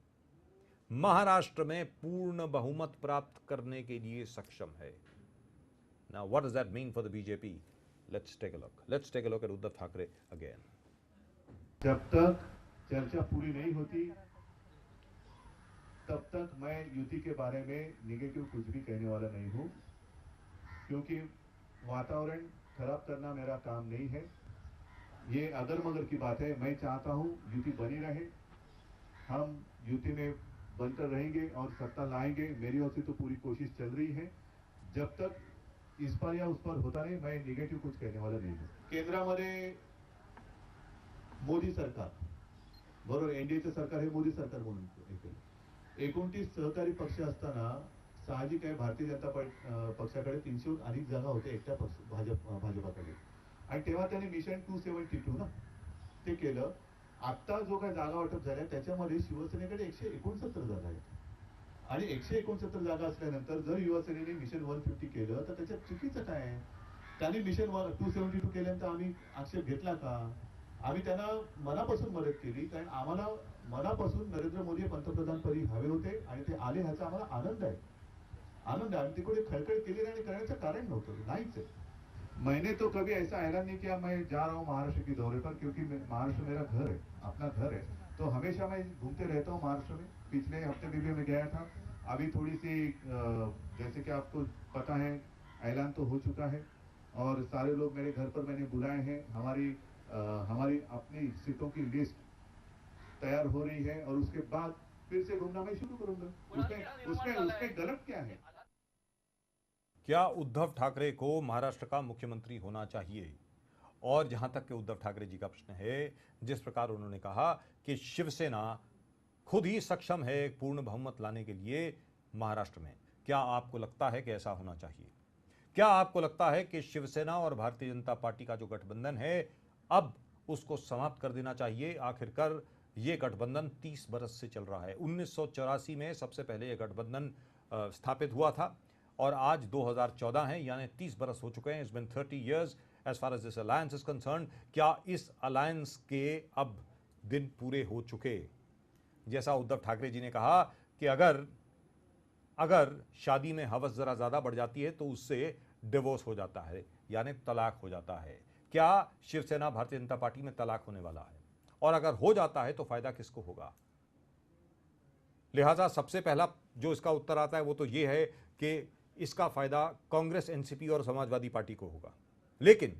महाराष्ट्र में पूर्ण बहुमत प्राप्त करने के लिए सक्षम है। Now, what does that mean for the BJP? Let's take a look. Let's take a look at Uddhav Thackeray again. जब तक चर्चा पूरी नहीं होती, तब तक मैं युति के बारे में निगेटिव कुछ भी कहने वाला नहीं हूं, क्योंकि वातावरण खराब करना मेरा काम नहीं है। ये अगर मगर की बात है। मैं चाहता हूं युति बनी रहे, हम युति में बनकर रहेंगे और सत्ता लाएंगे। मेरी ओर से तो पूरी कोशिश चल रही है। जब तक इस पर या उस पर होता नहीं, मैं निगेटिव कुछ कहने वाला नहीं हूं। केंद्रामध्ये मोदी सरकार, बरोबर, एनडीएचं सरकार हे मोदी सरकार म्हणून 29 सहकारी पक्ष असताना साहजिक आहे भारतीय जनता पक्षाकडे 300 अधिक जागा होत्या एकट्या भाजपाकडे, आणि तेव्हा त्यांनी मिशन 272 ना ते केलं। आता जो काही जागा वाटप झाल्या त्याच्यामध्ये शिवसेनेकडे 169 जागा आहेत, आणि 169 जागा असल्यानंतर जर युवासेनेने मिशन 150 केलं तर त्याच्यात चुकीचं काय आहे? त्यांनी मिशन 272 केल्यानंतर आम्ही आक्षेप घेतला का? आम्ही त्यांना मनापासून मदत केली, कारण आम्हाला मनापासून नरेंद्र मोदी पंतप्रधानपदी हवे होते आणि ते आले, ह्याचा आम्हाला आनंद आहे। आम्ही तिकडे खळखळ केली आणि करण्याचं कारण नव्हतं, नाहीच है। मैंने तो कभी ऐसा ऐलान नहीं किया मैं जा रहा हूँ महाराष्ट्र के दौरे पर, क्योंकि महाराष्ट्र मेरा घर है, अपना घर है, तो हमेशा मैं घूमते रहता हूँ महाराष्ट्र में। पिछले हफ्ते भी मैं गया था। अभी थोड़ी सी जैसे कि आपको पता है, ऐलान तो हो चुका है और सारे लोग मेरे घर पर मैंने बुलाए हैं। हमारी अपनी सीटों की लिस्ट तैयार हो रही है और उसके बाद फिर से घूमना मैं शुरू करूंगा। उसमें गलत क्या है? क्या उद्धव ठाकरे को महाराष्ट्र का मुख्यमंत्री होना चाहिए? और जहां तक कि उद्धव ठाकरे जी का प्रश्न है, जिस प्रकार उन्होंने कहा कि शिवसेना खुद ही सक्षम है पूर्ण बहुमत लाने के लिए महाराष्ट्र में, क्या आपको लगता है कि ऐसा होना चाहिए? क्या आपको लगता है कि शिवसेना और भारतीय जनता पार्टी का जो गठबंधन है, अब उसको समाप्त कर देना चाहिए? आखिरकार ये गठबंधन 30 बरस से चल रहा है। 1984 में सबसे पहले ये गठबंधन स्थापित हुआ था और आज 2014 है, यानी 30 बरस हो चुके हैं। It's been 30 years as far as this alliance is concerned। क्या इस अलायंस के अब दिन पूरे हो चुके? जैसा उद्धव ठाकरे जी ने कहा कि अगर शादी में हवस जरा ज्यादा बढ़ जाती है तो उससे डिवोर्स हो जाता है, यानी तलाक हो जाता है। क्या शिवसेना भारतीय जनता पार्टी में तलाक होने वाला है? और अगर हो जाता है तो फायदा किसको होगा? लिहाजा सबसे पहला जो इसका उत्तर आता है वो तो ये है कि इसका फायदा कांग्रेस, एनसीपी और समाजवादी पार्टी को होगा। लेकिन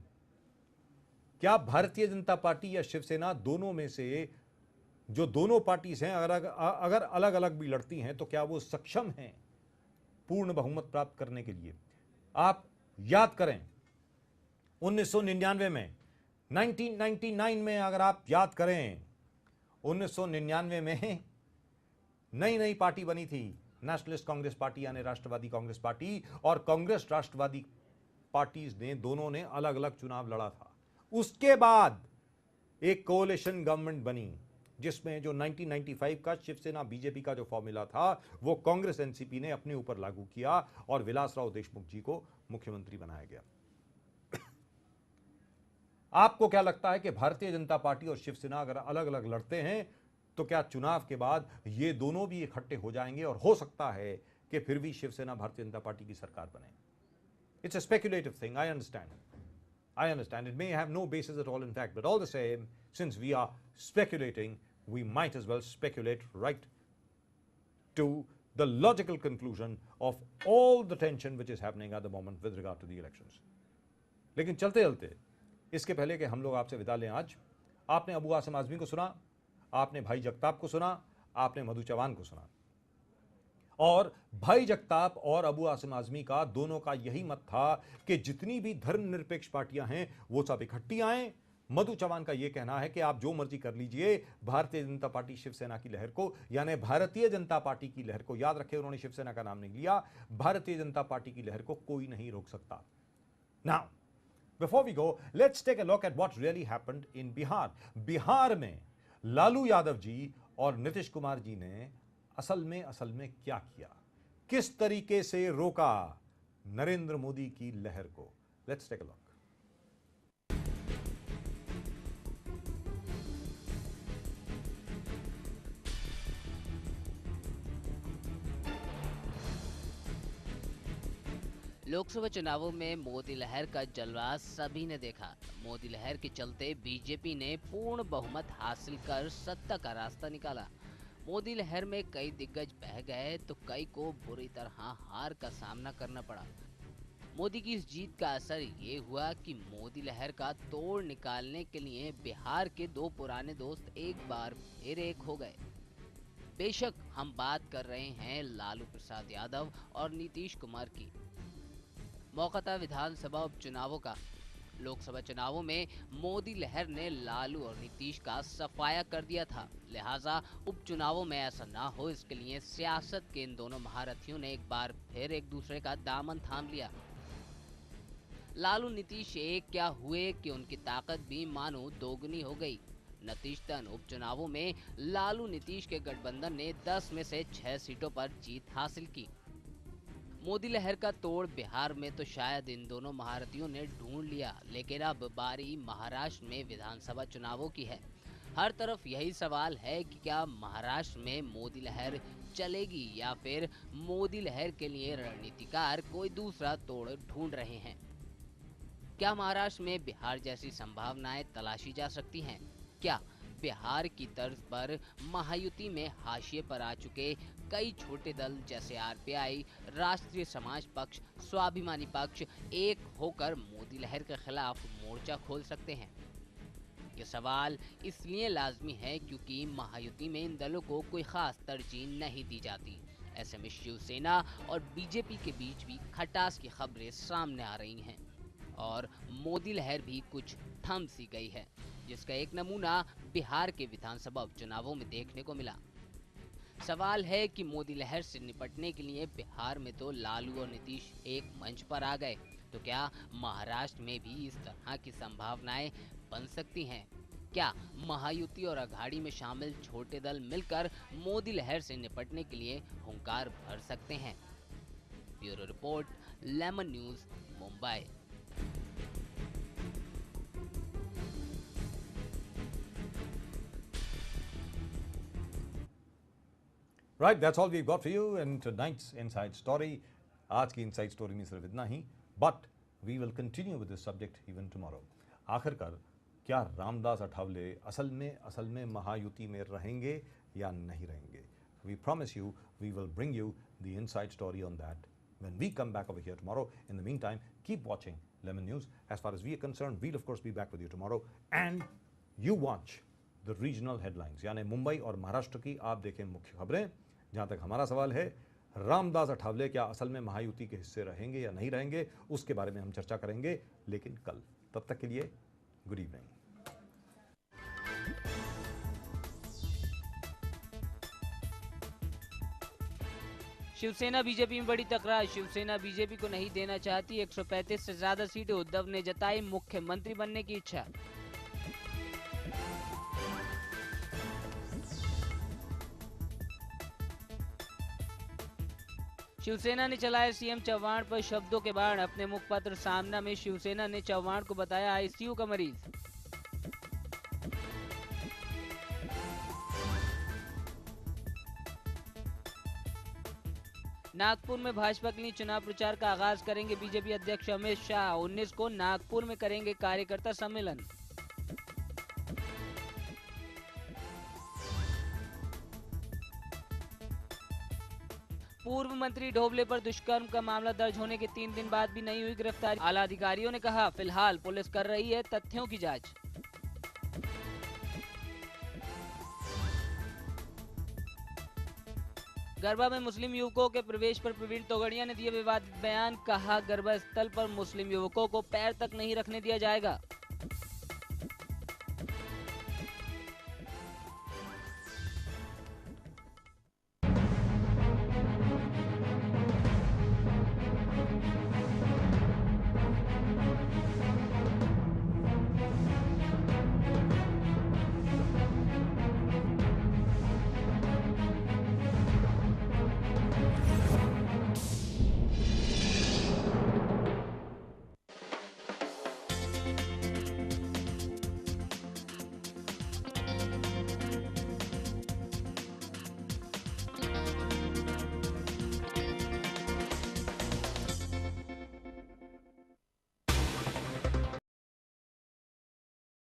क्या भारतीय जनता पार्टी या शिवसेना, दोनों में से जो दोनों पार्टीज हैं, अगर अलग अलग भी लड़ती हैं, तो क्या वो सक्षम हैं पूर्ण बहुमत प्राप्त करने के लिए। आप याद करें 1999 में, 1999 में अगर आप याद करें, 1999 में नई नई पार्टी बनी थी, नेशनलिस्ट कांग्रेस पार्टी यानी राष्ट्रवादी कांग्रेस पार्टी और कांग्रेस राष्ट्रवादी पार्टीज ने दोनों ने अलग अलग चुनाव लड़ा था। उसके बाद एक कोalition गवर्नमेंट बनी जिसमें जो 1995 का शिवसेना बीजेपी का जो फॉर्मूला था वो कांग्रेस एनसीपी ने अपने ऊपर लागू किया और विलासराव देशमुख जी को मुख्यमंत्री बनाया गया। आपको क्या लगता है कि भारतीय जनता पार्टी और शिवसेना अगर अलग अलग लड़ते हैं तो क्या चुनाव के बाद ये दोनों भी इकट्ठे हो जाएंगे और हो सकता है कि फिर भी शिवसेना भारतीय जनता पार्टी की सरकार बने? It's a speculative thing, I understand it may have no basis at all in fact, but all the same, since we are speculating, we might as well speculate right to the logical conclusion of all the tension which is happening at the moment with regard to the elections. लेकिन चलते चलते इसके पहले कि हम लोग आपसे विदा लें, आज आपने अबू आसिम आजमी को सुना, आपने भाई जगताप को सुना, आपने मधु चौहान को सुना, और भाई जगताप और अबू आसिम आजमी का दोनों का यही मत था कि जितनी भी धर्मनिरपेक्ष पार्टियां हैं वो सब इकट्ठी आएं। मधु चौहान का यह कहना है कि आप जो मर्जी कर लीजिए, भारतीय जनता पार्टी शिवसेना की लहर को, यानी भारतीय जनता पार्टी की लहर को, याद रखें उन्होंने शिवसेना का नाम नहीं लिया, भारतीय जनता पार्टी की लहर को कोई नहीं रोक सकता। Now before we go, let's take a look at what really happened in Bihar. Bihar में लालू यादव जी और नीतीश कुमार जी ने असल में क्या किया, किस तरीके से रोका नरेंद्र मोदी की लहर को। Let's take a look. Lok Sabha चुनावों में मोदी लहर का जलवा सभी ने देखा। मोदी लहर के चलते बीजेपी ने पूर्ण बहुमत हासिल कर सत्ता का रास्ता निकाला। मोदी लहर में कई दिग्गज बह गए तो कई को बुरी तरह हार का सामना करना पड़ा। मोदी की इस जीत का असर ये हुआ कि मोदी लहर का तोड़ निकालने के लिए बिहार के दो पुराने दोस्त एक बार फिर एक हो गए। बेशक हम बात कर रहे हैं लालू प्रसाद यादव और नीतीश कुमार की। मौका था विधानसभा उपचुनावों का। लोकसभा चुनावों में मोदी लहर ने लालू और नीतीश का सफाया कर दिया था, लिहाजा उपचुनावों में ऐसा ना हो इसके लिए सियासत के इन दोनों महारथियों ने एक बार फिर एक दूसरे का दामन थाम लिया। लालू नीतीश एक क्या हुए कि उनकी ताकत भी मानो दोगुनी हो गई। नतीजतन उपचुनावों में लालू नीतीश के गठबंधन ने 10 में से 6 सीटों पर जीत हासिल की। मोदी लहर का तोड़ बिहार में तो शायद इन दोनों महारथियों ने ढूंढ लिया, लेकिन अब बारी महाराष्ट्र में विधानसभा चुनावों की है। हर तरफ यही सवाल है कि क्या महाराष्ट्र में मोदी लहर चलेगी या फिर मोदी लहर के लिए रणनीतिकार कोई दूसरा तोड़ ढूंढ रहे हैं। क्या महाराष्ट्र में बिहार जैसी संभावनाएं तलाशी जा सकती हैं? क्या बिहार की तर्ज पर महायुति में हाशिए पर आ चुके कई छोटे दल जैसे आरपीआई, राष्ट्रीय समाज पक्ष, स्वाभिमानी पक्ष एक होकर मोदी लहर के खिलाफ मोर्चा खोल सकते हैं? ये सवाल इसलिए लाजमी है क्योंकि महायुति में इन दलों को कोई खास तरजीह नहीं दी जाती। ऐसे में शिवसेना और बीजेपी के बीच भी खटास की खबरें सामने आ रही हैं और मोदी लहर भी कुछ थम सी गई है, जिसका एक नमूना बिहार के विधानसभा उपचुनावों में देखने को मिला। सवाल है कि मोदी लहर से निपटने के लिए बिहार में तो लालू और नीतीश एक मंच पर आ गए, तो क्या महाराष्ट्र में भी इस तरह की संभावनाएं बन सकती हैं? क्या महायुति और अघाड़ी में शामिल छोटे दल मिलकर मोदी लहर से निपटने के लिए हुंकार भर सकते हैं? Bureau report, lemon news, Mumbai. Right, that's all we've got for you in tonight's Inside Story. आज की Inside Story में सिर्फ इतना ही, but we will continue with this subject even tomorrow. आखिरकार क्या रामदास अठावले असल में महायुति में रहेंगे या नहीं रहेंगे? We promise you we will bring you the Inside Story on that when we come back over here tomorrow. In the meantime, keep watching Lemon News. As far as we are concerned, we'll of course be back with you tomorrow, and you watch the regional headlines, यानी मुंबई और महाराष्ट्र की आप देखें मुख्य खबरें। जहाँ तक हमारा सवाल है, रामदास अठावले क्या असल में महायुति के हिस्से रहेंगे या नहीं रहेंगे, उसके बारे में हम चर्चा करेंगे, लेकिन कल। तब तक के लिए गुड इवनिंग। शिवसेना बीजेपी में बड़ी तकरार। शिवसेना बीजेपी को नहीं देना चाहती 135 से ज्यादा सीटें। उद्धव ने जताई मुख्यमंत्री बनने की इच्छा। शिवसेना ने चलाया सीएम चव्हाण पर शब्दों के बाण। अपने मुखपत्र सामना में शिवसेना ने चव्हाण को बताया आईसीयू का मरीज। नागपुर में भाजपा के लिए चुनाव प्रचार का आगाज करेंगे बीजेपी अध्यक्ष अमित शाह। 19 को नागपुर में करेंगे कार्यकर्ता सम्मेलन। पूर्व मंत्री ढोबले पर दुष्कर्म का मामला दर्ज होने के 3 दिन बाद भी नहीं हुई गिरफ्तारी। आला अधिकारियों ने कहा फिलहाल पुलिस कर रही है तथ्यों की जांच। गरबा में मुस्लिम युवकों के प्रवेश पर प्रवीण तोगड़िया ने दिए विवादित बयान। कहा गर्भा स्थल पर मुस्लिम युवकों को पैर तक नहीं रखने दिया जाएगा।